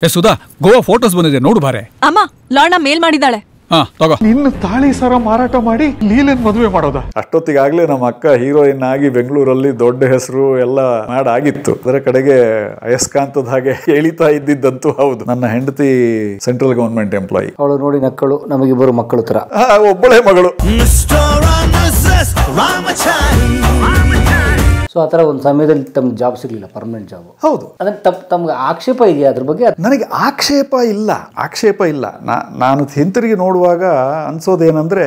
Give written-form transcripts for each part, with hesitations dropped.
ಏ ಸುಧಾ, ಗೋವಾ ಫೋಟೋಸ್ ಬಂದಿದೆ, ನೋಡು ಬಾರೆ. ಅಮ್ಮ, ಲಾರ್ಣ ಮೇಲ್ ಮಾಡಿದಾಳೆ. ತಗೋ. ನಿನ್ನ ತಾಳಿ ಸರ ಮಾರಾಟ ಮಾಡಿ ಲೀಲನ್ ಮದುವೆ ಮಾಡೋದ? ಅಷ್ಟೊತ್ತಿಗಾಗ್ಲೇ ನಮ್ಮ ಅಕ್ಕ ಹೀರೋಯಿನ್ ಆಗಿ ಬೆಂಗಳೂರಲ್ಲಿ ದೊಡ್ಡ ಹೆಸರು ಎಲ್ಲ ಮಾಡಾಗಿತ್ತು. ಅದರ ಕಡೆಗೆ ಅಯಸ್ಕಾಂತದ ಹಾಗೆ ಎಳಿತಾ ಇದ್ದಿದ್ದಂತೂ ಹೌದು. ನನ್ನ ಹೆಂಡತಿ ಸೆಂಟ್ರಲ್ ಗವರ್ಮೆಂಟ್ ಎಂಪ್ಲಾಯಿ. ಅವಳು ನೋಡಿ ನಕ್ಕಳು, ನಮಗಿಬ್ಬರು ಮಕ್ಕಳು ತರ. ಒಬ್ಬಳೇ ಮಗಳು. ಸೊ ಆ ಥರ ಒಂದು ಸಮಯದಲ್ಲಿ ತಮ್ಗೆ ಜಾಬ್ ಸಿಗಲಿಲ್ಲ, ಪರ್ಮನೆಂಟ್ ಜಾಬ್. ಹೌದು. ಅಂದ್ರೆ ತಮ್ಗೆ ಆಕ್ಷೇಪ ಇದೆಯಾ ಅದ್ರ ಬಗ್ಗೆ? ನನಗೆ ಆಕ್ಷೇಪ ಇಲ್ಲ. ನಾನು ಹಿಂತಿರುಗಿ ನೋಡುವಾಗ ಅನ್ಸೋದೇನೆಂದರೆ,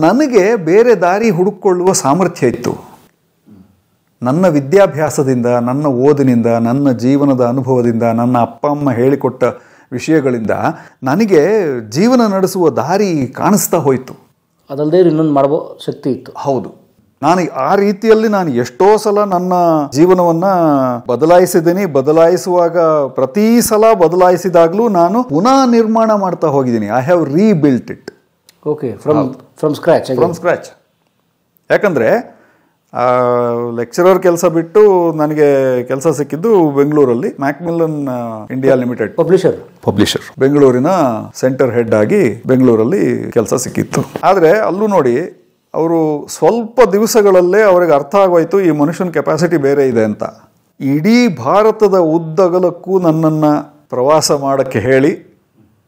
ನನಗೆ ಬೇರೆ ದಾರಿ ಹುಡುಕೊಳ್ಳುವ ಸಾಮರ್ಥ್ಯ ಇತ್ತು. ನನ್ನ ವಿದ್ಯಾಭ್ಯಾಸದಿಂದ, ನನ್ನ ಓದಿನಿಂದ, ನನ್ನ ಜೀವನದ ಅನುಭವದಿಂದ, ನನ್ನ ಅಪ್ಪ ಅಮ್ಮ ಹೇಳಿಕೊಟ್ಟ ವಿಷಯಗಳಿಂದ ನನಗೆ ಜೀವನ ನಡೆಸುವ ದಾರಿ ಕಾಣಿಸ್ತಾ ಹೋಯಿತು. ಅದಲ್ಲದೆ ಇನ್ನೊಂದು ಮಾಡೋ ಶಕ್ತಿ ಇತ್ತು. ಹೌದು. ನಾನು ಆ ರೀತಿಯಲ್ಲಿ ಎಷ್ಟೋ ಸಲ ನನ್ನ ಜೀವನವನ್ನ ಬದಲಾಯಿಸಿದ್ದೀನಿ. ಬದಲಾಯಿಸುವಾಗ ಪ್ರತಿ ಸಲ ಬದಲಾಯಿಸಿದಾಗಲೂ ನಾನು ಪುನಃ ನಿರ್ಮಾಣ ಮಾಡ್ತಾ ಹೋಗಿದ್ದೀನಿ. I have rebuilt it. Okay, from scratch. ಯಾಕಂದರೆ ಲೆಕ್ಚರರ್ ಕೆಲಸ ಬಿಟ್ಟು ನನಗೆ ಕೆಲಸ ಸಿಕ್ಕಿದ್ದು ಬೆಂಗಳೂರಲ್ಲಿ ಮ್ಯಾಕ್ಮಿಲ್ಲನ್ ಇಂಡಿಯಾ ಲಿಮಿಟೆಡ್ ಪಬ್ಲಿಷರ್ ಬೆಂಗಳೂರಿನ ಸೆಂಟರ್ ಹೆಡ್ ಆಗಿ ಬೆಂಗಳೂರಲ್ಲಿ ಕೆಲಸ ಸಿಕ್ಕಿತ್ತು. ಆದರೆ ಅಲ್ಲೂ ನೋಡಿ, ಅವರು ಸ್ವಲ್ಪ ದಿವಸಗಳಲ್ಲೇ ಅವರಿಗೆ ಅರ್ಥ ಆಗೋಯ್ತು ಈ ಮನುಷ್ಯನ ಕೆಪಾಸಿಟಿ ಬೇರೆ ಇದೆ ಅಂತ. ಇಡೀ ಭಾರತದ ಉದ್ದಗಲಕ್ಕೂ ನನ್ನನ್ನು ಪ್ರವಾಸ ಮಾಡೋಕ್ಕೆ ಹೇಳಿ,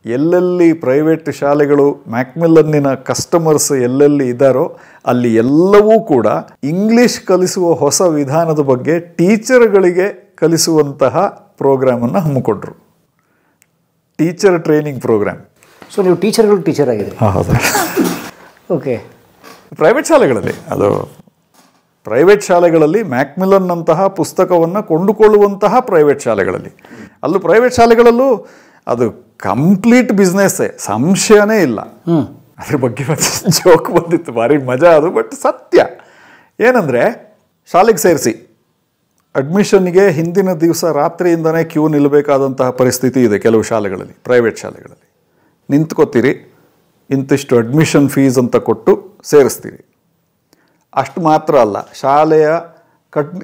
ಎಲ್ಲೆಲ್ಲಿ ಪ್ರೈವೇಟ್ ಶಾಲೆಗಳು ಮ್ಯಾಕ್ಮಿಲ್ಲನ್ನಿನ ಕಸ್ಟಮರ್ಸ್ ಎಲ್ಲೆಲ್ಲಿ ಇದ್ದಾರೋ ಅಲ್ಲಿ ಎಲ್ಲವೂ ಕೂಡ ಇಂಗ್ಲಿಷ್ ಕಲಿಸುವ ಹೊಸ ವಿಧಾನದ ಬಗ್ಗೆ ಟೀಚರ್ಗಳಿಗೆ ಕಲಿಸುವಂತಹ ಪ್ರೋಗ್ರಾಮನ್ನು ಹಮ್ಮಿಕೊಂಡ್ರು. Teacher training program. ಸೊ ನೀವು ಟೀಚರ್ ಆಗಿದ್ದೀರಿ? ಹೌದಾ? ಓಕೆ. ಪ್ರೈವೇಟ್ ಶಾಲೆಗಳಲ್ಲಿ ಮ್ಯಾಕ್ಮಿಲ್ಲನ್ನಂತಹ ಪುಸ್ತಕವನ್ನು ಕೊಂಡುಕೊಳ್ಳುವಂತಹ ಪ್ರೈವೇಟ್ ಶಾಲೆಗಳಲ್ಲೂ ಅದು ಕಂಪ್ಲೀಟ್ ಬಿಸ್ನೆಸ್ಸೇ, ಸಂಶಯನೇ ಇಲ್ಲ. ಅದ್ರ ಬಗ್ಗೆ ಜೋಕ್ ಬಂದಿತ್ತು, ಭಾರಿ ಮಜಾ ಅದು. ಬಟ್ ಸತ್ಯ ಏನಂದರೆ, ಶಾಲೆಗೆ ಸೇರಿಸಿ ಅಡ್ಮಿಷನ್ಗೆ ಹಿಂದಿನ ದಿವಸ ರಾತ್ರಿಯಿಂದನೇ ಕ್ಯೂ ನಿಲ್ಲಬೇಕಾದಂತಹ ಪರಿಸ್ಥಿತಿ ಇದೆ ಕೆಲವು ಶಾಲೆಗಳಲ್ಲಿ, ಪ್ರೈವೇಟ್ ಶಾಲೆಗಳಲ್ಲಿ. ನಿಂತ್ಕೋತೀರಿ, ಇಂತಿಷ್ಟು ಅಡ್ಮಿಷನ್ ಫೀಸ್ ಅಂತ ಕೊಟ್ಟು ಸೇರಿಸ್ತೀರಿ. ಅಷ್ಟು ಮಾತ್ರ ಅಲ್ಲ, ಶಾಲೆಯ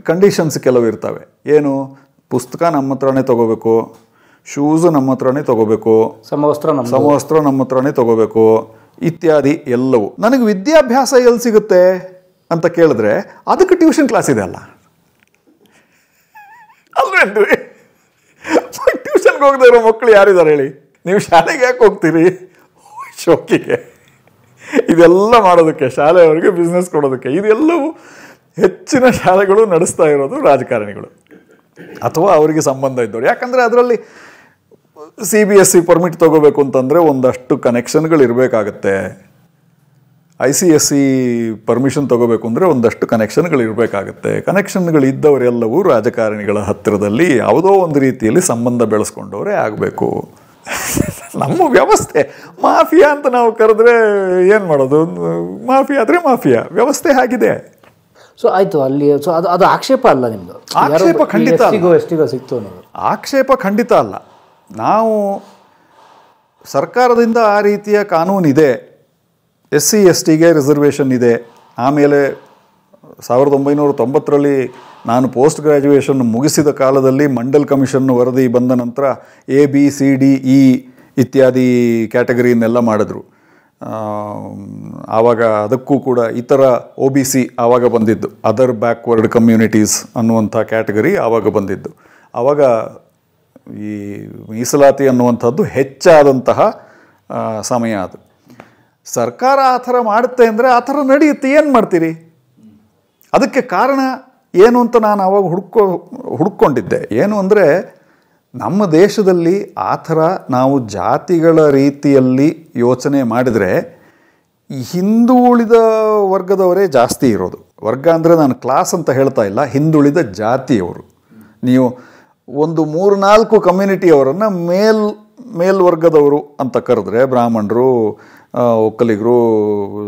ಕಂಡೀಷನ್ಸ್ ಕೆಲವು ಇರ್ತವೆ. ಏನು? ಪುಸ್ತಕ ನಮ್ಮ ಹತ್ರನೇ ತೊಗೋಬೇಕು, ಶೂಸು ನಮ್ಮ ಹತ್ರನೇ ತೊಗೋಬೇಕು, ಸಮವಸ್ತ್ರ ನಮ್ಮ ಹತ್ರನೇ ತೊಗೋಬೇಕು, ಇತ್ಯಾದಿ ಎಲ್ಲವೂ. ನನಗೆ ವಿದ್ಯಾಭ್ಯಾಸ ಎಲ್ಲಿ ಸಿಗುತ್ತೆ ಅಂತ ಕೇಳಿದ್ರೆ ಅದಕ್ಕೆ ಟ್ಯೂಷನ್ ಕ್ಲಾಸ್ ಇದೆ ಅಲ್ವೇನ್ರಿ? ಟ್ಯೂಷನ್ಗೆ ಹೋಗದೆ ಇರೋ ಮಕ್ಕಳು ಯಾರಿದ್ದಾರೆ ಹೇಳಿ? ನೀವು ಶಾಲೆಗೆ ಯಾಕೆ ಹೋಗ್ತೀರಿ? ಶೋಕಿಗೆ. ಇದೆಲ್ಲ ಮಾಡೋದಕ್ಕೆ, ಶಾಲೆಯವರಿಗೆ ಬಿಸ್ನೆಸ್ ಕೊಡೋದಕ್ಕೆ. ಇದೆಲ್ಲವೂ ಹೆಚ್ಚಿನ ಶಾಲೆಗಳು ನಡೆಸ್ತಾ ಇರೋದು ರಾಜಕಾರಣಿಗಳು ಅಥವಾ ಅವರಿಗೆ ಸಂಬಂಧ ಇದ್ದವರು. ಯಾಕಂದರೆ ಅದರಲ್ಲಿ CBSE ಪರ್ಮಿಟ್ ತೊಗೋಬೇಕು ಅಂತಂದರೆ ಒಂದಷ್ಟು ಕನೆಕ್ಷನ್ಗಳು ಇರಬೇಕಾಗತ್ತೆ. ICSE ಪರ್ಮಿಷನ್ ತೊಗೋಬೇಕು ಅಂದರೆ ಒಂದಷ್ಟು ಕನೆಕ್ಷನ್ಗಳು ಇರಬೇಕಾಗತ್ತೆ. ಕನೆಕ್ಷನ್ಗಳಿದ್ದವರೆಲ್ಲವೂ ರಾಜಕಾರಣಿಗಳ ಹತ್ತಿರದಲ್ಲಿ ಯಾವುದೋ ಒಂದು ರೀತಿಯಲ್ಲಿ ಸಂಬಂಧ ಬೆಳೆಸ್ಕೊಂಡವರೇ ಆಗಬೇಕು. ನಮ್ಮ ವ್ಯವಸ್ಥೆ ಮಾಫಿಯಾ ಅಂತ ನಾವು ಕರೆದ್ರೆ ಏನು ಮಾಡೋದು? ಮಾಫಿಯಾ ಆದರೆ ಮಾಫಿಯಾ, ವ್ಯವಸ್ಥೆ ಆಗಿದೆ. ಸೊ ಆಯಿತು ಅಲ್ಲಿ. ಸೊ ಅದು ಆಕ್ಷೇಪ ಅಲ್ಲ ನಿಮ್ಮದು? ಆಕ್ಷೇಪ ಖಂಡಿತ ಸಿಕ್ತು ಅನ್ನೋದು ಆಕ್ಷೇಪ ಖಂಡಿತ ಅಲ್ಲ. ನಾವು ಸರ್ಕಾರದಿಂದ ಆ ರೀತಿಯ ಕಾನೂನಿದೆ, SC STಗೆ ರಿಸರ್ವೇಷನ್ ಇದೆ. ಆಮೇಲೆ 1990ರಲ್ಲಿ ನಾನು ಪೋಸ್ಟ್ ಗ್ರ್ಯಾಜುಯೇಷನ್ ಮುಗಿಸಿದ ಕಾಲದಲ್ಲಿ ಮಂಡಲ್ ಕಮಿಷನ್ ವರದಿ ಬಂದ ನಂತರ ABCDE ಇತ್ಯಾದಿ ಕ್ಯಾಟಗರಿಯನ್ನೆಲ್ಲ ಮಾಡಿದ್ರು. ಆವಾಗ ಅದಕ್ಕೂ ಕೂಡ ಇತರ OBC ಆವಾಗ ಬಂದಿದ್ದು, ಅದರ್ ಬ್ಯಾಕ್ವರ್ಡ್ ಕಮ್ಯುನಿಟೀಸ್ ಅನ್ನುವಂಥ ಕ್ಯಾಟಗರಿ ಆವಾಗ ಬಂದಿದ್ದು. ಆವಾಗ ಈ ಮೀಸಲಾತಿ ಅನ್ನುವಂಥದ್ದು ಹೆಚ್ಚಾದಂತಹ ಸಮಯ ಅದು. ಸರ್ಕಾರ ಆ ಥರ ಮಾಡುತ್ತೆ ಅಂದರೆ ಆ ಥರ ನಡೆಯುತ್ತೆ. ಏನು ಮಾಡ್ತೀರಿ? ಅದಕ್ಕೆ ಕಾರಣ ಏನು ಅಂತ ನಾನು ಆವಾಗ ಹುಡ್ಕೊಂಡಿದ್ದೆ. ಏನು ಅಂದರೆ, ನಮ್ಮ ದೇಶದಲ್ಲಿ ಆ ಥರ ನಾವು ಜಾತಿಗಳ ರೀತಿಯಲ್ಲಿ ಯೋಚನೆ ಮಾಡಿದರೆ ಹಿಂದುಳಿದ ವರ್ಗದವರೇ ಜಾಸ್ತಿ ಇರೋದು. ವರ್ಗ ಅಂದರೆ ನಾನು ಕ್ಲಾಸ್ ಅಂತ ಹೇಳ್ತಾ ಇಲ್ಲ, ಹಿಂದುಳಿದ ಜಾತಿಯವರು. ನೀವು ಒಂದು 3-4 ಕಮ್ಯುನಿಟಿಯವರನ್ನು ಮೇಲ್ವರ್ಗದವರು ಅಂತ ಕರೆದ್ರೆ, ಬ್ರಾಹ್ಮಣರು, ಒಕ್ಕಲಿಗರು,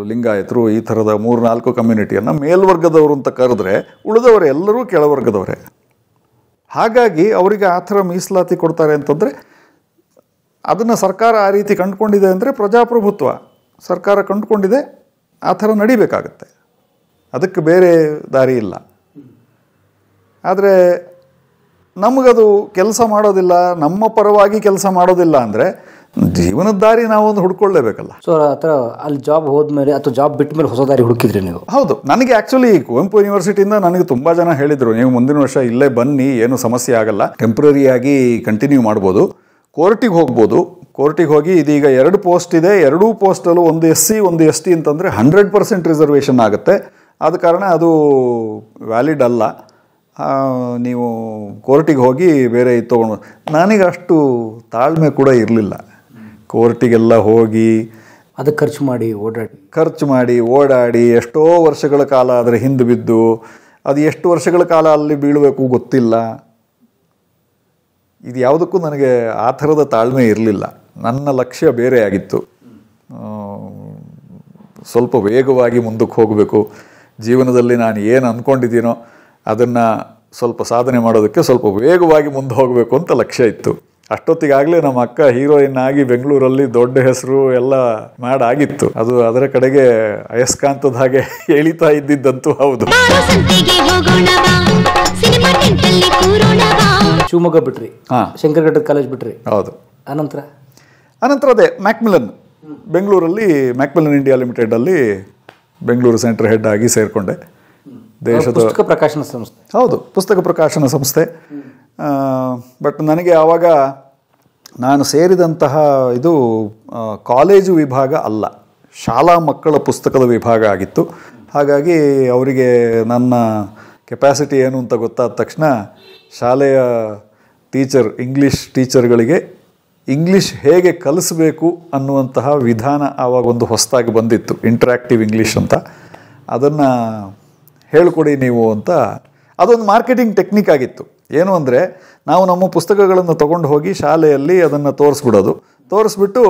ಲಿಂಗಾಯತರು, ಈ ಥರದ 3-4 ಕಮ್ಯುನಿಟಿಯನ್ನು ಮೇಲ್ವರ್ಗದವರು ಅಂತ ಕರೆದ್ರೆ ಉಳಿದವರು ಎಲ್ಲರೂ ಕೆಳವರ್ಗದವರೇ. ಹಾಗಾಗಿ ಅವರಿಗೆ ಆ ಥರ ಮೀಸಲಾತಿ ಕೊಡ್ತಾರೆ ಅಂತಂದರೆ ಅದನ್ನು ಸರ್ಕಾರ ಆ ರೀತಿ ಕಂಡುಕೊಂಡಿದೆ ಅಂದರೆ ಪ್ರಜಾಪ್ರಭುತ್ವ ಸರ್ಕಾರ ಕಂಡುಕೊಂಡಿದೆ, ಆ ಥರ ನಡಿಬೇಕಾಗತ್ತೆ. ಅದಕ್ಕೆ ಬೇರೆ ದಾರಿ ಇಲ್ಲ. ಆದರೆ ನಮಗದು ಕೆಲಸ ಮಾಡೋದಿಲ್ಲ, ನಮ್ಮ ಪರವಾಗಿ ಕೆಲಸ ಮಾಡೋದಿಲ್ಲ ಅಂದರೆ ಜೀವನದ ದಾರಿ ನಾವೊಂದು ಹುಡ್ಕೊಳ್ಳೇಬೇಕಲ್ಲ. ಸೊ ಆ ಥರ ಅಲ್ಲಿ ಜಾಬ್ ಹೋದ್ಮೇಲೆ ಅಥವಾ ಜಾಬ್ ಬಿಟ್ಟ ಮೇಲೆ ಹೊಸ ದಾರಿ ಹುಡುಕಿದ್ರಿ ನೀವು? ಹೌದು. ನನಗೆ ಆ್ಯಕ್ಚುಲಿ ಕುವೆಂಪು ಯೂನಿವರ್ಸಿಟಿಯಿಂದ ನನಗೆ ತುಂಬ ಜನ ಹೇಳಿದರು, ನೀವು ಮುಂದಿನ ವರ್ಷ ಇಲ್ಲೇ ಬನ್ನಿ, ಏನು ಸಮಸ್ಯೆ ಆಗಲ್ಲ, ಟೆಂಪ್ರರಿಯಾಗಿ ಕಂಟಿನ್ಯೂ ಮಾಡ್ಬೋದು, ಕೋರ್ಟಿಗೆ ಹೋಗ್ಬೋದು. ಕೋರ್ಟಿಗೆ ಹೋಗಿ ಇದೀಗ 2 ಪೋಸ್ಟ್ ಇದೆ, 2 ಪೋಸ್ಟಲ್ಲೂ ಒಂದು SC ಒಂದು ST ಅಂತಂದರೆ 100% ರಿಸರ್ವೇಷನ್ ಆಗುತ್ತೆ. ಆದ ಕಾರಣ ಅದು ವ್ಯಾಲಿಡ್ ಅಲ್ಲ, ನೀವು ಕೋರ್ಟಿಗೆ ಹೋಗಿ ಬೇರೆ ಇದು ತೊಗೊಂಡು. ನನಗೆ ಅಷ್ಟು ತಾಳ್ಮೆ ಕೂಡ ಇರಲಿಲ್ಲ. ಕೋರ್ಟಿಗೆಲ್ಲ ಹೋಗಿ ಅದಕ್ಕೆ ಖರ್ಚು ಮಾಡಿ ಓಡಾಡಿ ಎಷ್ಟೋ ವರ್ಷಗಳ ಕಾಲ ಅದರ ಹಿಂದೆ ಬಿದ್ದು, ಅದು ಎಷ್ಟು ವರ್ಷಗಳ ಕಾಲ ಅಲ್ಲಿ ಬೀಳಬೇಕು ಗೊತ್ತಿಲ್ಲ. ಇದು ಯಾವುದಕ್ಕೂ ನನಗೆ ಆ ಥರದ ತಾಳ್ಮೆ ಇರಲಿಲ್ಲ. ನನ್ನ ಲಕ್ಷ್ಯ ಬೇರೆ ಆಗಿತ್ತು. ಸ್ವಲ್ಪ ವೇಗವಾಗಿ ಮುಂದಕ್ಕೆ ಹೋಗಬೇಕು, ಜೀವನದಲ್ಲಿ ನಾನು ಏನು ಅಂದ್ಕೊಂಡಿದ್ದೀನೋ ಅದನ್ನು ಸ್ವಲ್ಪ ಸಾಧನೆ ಮಾಡೋದಕ್ಕೆ ಸ್ವಲ್ಪ ವೇಗವಾಗಿ ಮುಂದೆ ಹೋಗಬೇಕು ಅಂತ ಲಕ್ಷ್ಯ ಇತ್ತು. ಅಷ್ಟೊತ್ತಿಗಾಗಲೇ ನಮ್ಮ ಅಕ್ಕ ಹೀರೋಯಿನ್ ಆಗಿ ಬೆಂಗಳೂರಲ್ಲಿ ದೊಡ್ಡ ಹೆಸರು ಎಲ್ಲ ಮಾಡಾಗಿತ್ತು. ಅದು ಅದರ ಕಡೆಗೆ ಅಯಸ್ಕಾಂತದ ಹಾಗೆ ಎಳಿತಾ ಇದ್ದಿದ್ದಂತೂ ಹೌದು. ಶಿವಮೊಗ್ಗ ಬಿಟ್ರಿ, ಶಂಕರಘಟ್ಟದ ಕಾಲೇಜ್ ಬಿಟ್ರಿ. ಹೌದು. ಅನಂತರ ಅದೇ ಮ್ಯಾಕ್ಮಿಲನ್, ಬೆಂಗಳೂರಲ್ಲಿ ಮ್ಯಾಕ್ಮಿಲನ್ ಇಂಡಿಯಾ ಲಿಮಿಟೆಡಲ್ಲಿ ಬೆಂಗಳೂರು ಸೆಂಟರ್ ಹೆಡ್ ಆಗಿ ಸೇರಿಕೊಂಡೆ. ದೇಶದ ಪುಸ್ತಕ ಪ್ರಕಾಶನ ಸಂಸ್ಥೆ. ಹೌದು, ಪುಸ್ತಕ ಪ್ರಕಾಶನ ಸಂಸ್ಥೆ. ಬಟ್ ನನಗೆ ಆವಾಗ ನಾನು ಸೇರಿದಂತಹ ಇದು ಕಾಲೇಜು ವಿಭಾಗ ಅಲ್ಲ, ಶಾಲಾ ಮಕ್ಕಳ ಪುಸ್ತಕದ ವಿಭಾಗ ಆಗಿತ್ತು. ಹಾಗಾಗಿ ಅವರಿಗೆ ನನ್ನ ಕೆಪಾಸಿಟಿ ಏನು ಅಂತ ಗೊತ್ತಾದ ತಕ್ಷಣ ಶಾಲೆಯ ಇಂಗ್ಲೀಷ್ ಟೀಚರ್ಗಳಿಗೆ ಇಂಗ್ಲೀಷ್ ಹೇಗೆ ಕಲಿಸಬೇಕು ಅನ್ನುವಂತಹ ವಿಧಾನ ಆವಾಗ ಒಂದು ಹೊಸದಾಗಿ ಬಂದಿತ್ತು, ಇಂಟ್ರ್ಯಾಕ್ಟಿವ್ ಇಂಗ್ಲೀಷ್ ಅಂತ. ಅದನ್ನು ಹೇಳ್ಕೊಡಿ ನೀವು ಅಂತ. ಅದೊಂದು ಮಾರ್ಕೆಟಿಂಗ್ ಟೆಕ್ನಿಕ್ ಆಗಿತ್ತು. ಏನು ಅಂದರೆ, ನಾವು ನಮ್ಮ ಪುಸ್ತಕಗಳನ್ನು ತೊಗೊಂಡು ಹೋಗಿ ಶಾಲೆಯಲ್ಲಿ ಅದನ್ನು ತೋರಿಸ್ಬಿಟ್ಟು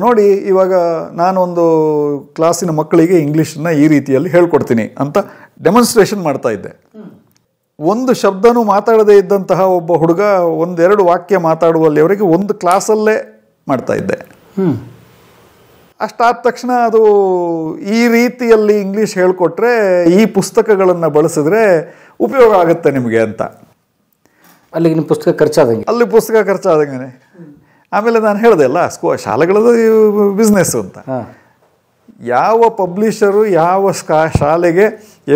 ನೋಡಿ ಇವಾಗ ನಾನೊಂದು ಕ್ಲಾಸಿನ ಮಕ್ಕಳಿಗೆ ಇಂಗ್ಲೀಷನ್ನು ಈ ರೀತಿಯಲ್ಲಿ ಹೇಳ್ಕೊಡ್ತೀನಿ ಅಂತ ಡೆಮಾನ್ಸ್ಟ್ರೇಷನ್ ಮಾಡ್ತಾಯಿದ್ದೆ. ಒಂದು ಶಬ್ದನೂ ಮಾತಾಡದೇ ಇದ್ದಂತಹ ಒಬ್ಬ ಹುಡುಗ 1-2 ವಾಕ್ಯ ಮಾತಾಡುವಲ್ಲಿವರೆಗೆ ಒಂದು ಕ್ಲಾಸಲ್ಲೇ ಮಾಡ್ತಾಯಿದ್ದೆ. ಅಷ್ಟಾದ ತಕ್ಷಣ ಅದು ಈ ರೀತಿಯಲ್ಲಿ ಇಂಗ್ಲೀಷ್ ಹೇಳ್ಕೊಟ್ರೆ ಈ ಪುಸ್ತಕಗಳನ್ನು ಬಳಸಿದ್ರೆ ಉಪಯೋಗ ಆಗುತ್ತೆ ನಿಮಗೆ ಅಂತ. ಅಲ್ಲಿಗೆ ನಿಮ್ಮ ಪುಸ್ತಕ ಖರ್ಚಾದಂಗೆ ಆಮೇಲೆ ನಾನು ಹೇಳಿದೆ ಅಲ್ಲ, ಶಾಲೆಗಳದ್ದು ಬಿಸ್ನೆಸ್ಸು ಅಂತ. ಯಾವ ಪಬ್ಲಿಷರು ಯಾವ ಶಾಲೆಗೆ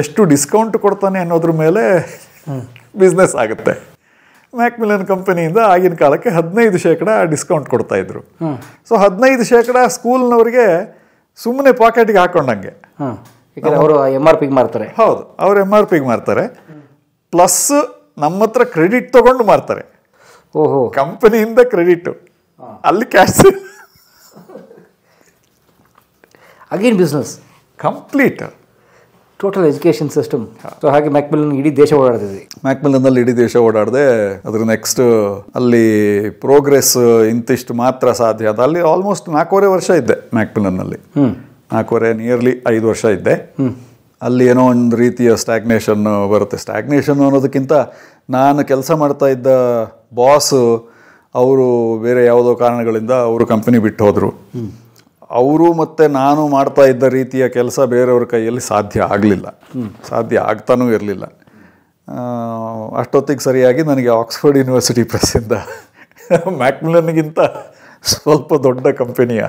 ಎಷ್ಟು ಡಿಸ್ಕೌಂಟ್ ಕೊಡ್ತಾನೆ ಅನ್ನೋದ್ರ ಮೇಲೆ ಬಿಸ್ನೆಸ್ ಆಗುತ್ತೆ. ಮ್ಯಾಕ್ಮಿಲನ್ ಕಂಪನಿಯಿಂದ ಆಗಿನ ಕಾಲಕ್ಕೆ 15% ಡಿಸ್ಕೌಂಟ್ ಕೊಡ್ತಾಯಿದ್ರು. ಸೊ 15% ಸ್ಕೂಲ್ನವ್ರಿಗೆ ಸುಮ್ಮನೆ ಪಾಕೆಟ್ಗೆ ಹಾಕೊಂಡಂಗೆ. ಅವರು MRP ಮಾರ್ತಾರೆ. ಹೌದು, ಅವರು MRP ಮಾರ್ತಾರೆ, ಪ್ಲಸ್ ನಮ್ಮ ಹತ್ರ ಕ್ರೆಡಿಟ್ ತಗೊಂಡು ಮಾರ್ತಾರೆ. ಓಹೋ, ಕಂಪನಿಯಿಂದ ಕ್ರೆಡಿಟ್, ಅಲ್ಲಿ cash. Again business complete, total education system. So ಹಾಗೆ ಮ್ಯಾಕ್ಮಿಲನ್ ಇಡೀ ದೇಶ ಓಡಾಡ್ತಿದ್ವಿ. ಮ್ಯಾಕ್ಮಿಲನ್ನಲ್ಲಿ ಇಡೀ ದೇಶ ಓಡಾಡಿದೆ. ಅದ್ರ ನೆಕ್ಸ್ಟ್ ಅಲ್ಲಿ ಪ್ರೋಗ್ರೆಸ್ ಇಂತಿಷ್ಟು ಮಾತ್ರ ಸಾಧ್ಯ ಅಂತ. ಅಲ್ಲಿ ಆಲ್ಮೋಸ್ಟ್ 4.5 ವರ್ಷ ಇದ್ದೆ ಮ್ಯಾಕ್ಮಿಲನ್ನಲ್ಲಿ. 4.5 ನಿಯರ್ಲಿ 5 ವರ್ಷ ಇದ್ದೆ. ಅಲ್ಲಿ ಏನೋ ಒಂದು ರೀತಿಯ ಸ್ಟ್ಯಾಗ್ನೇಷನ್ ಬರುತ್ತೆ. ಸ್ಟ್ಯಾಗ್ನೇಷನ್ ಅನ್ನೋದಕ್ಕಿಂತ ನಾನು ಕೆಲಸ ಮಾಡ್ತಾ ಇದ್ದ ಬಾಸ್ ಅವರು ಬೇರೆ ಯಾವುದೋ ಕಾರಣಗಳಿಂದ ಅವರು ಕಂಪನಿ ಬಿಟ್ಟು ಹೋದರು. ಅವರು ಮತ್ತು ನಾನು ಮಾಡ್ತಾ ಇದ್ದ ರೀತಿಯ ಕೆಲಸ ಬೇರೆಯವ್ರ ಕೈಯಲ್ಲಿ ಸಾಧ್ಯ ಆಗ್ತಾನೂ ಇರಲಿಲ್ಲ. ಅಷ್ಟೊತ್ತಿಗೆ ಸರಿಯಾಗಿ ನನಗೆ ಆಕ್ಸ್ಫರ್ಡ್ ಯೂನಿವರ್ಸಿಟಿ ಪ್ರೆಸ್ಸಿಂದ ಮ್ಯಾಕ್ಮಿಲನ್ಗಿಂತ ಸ್ವಲ್ಪ ದೊಡ್ಡ ಕಂಪನಿಯ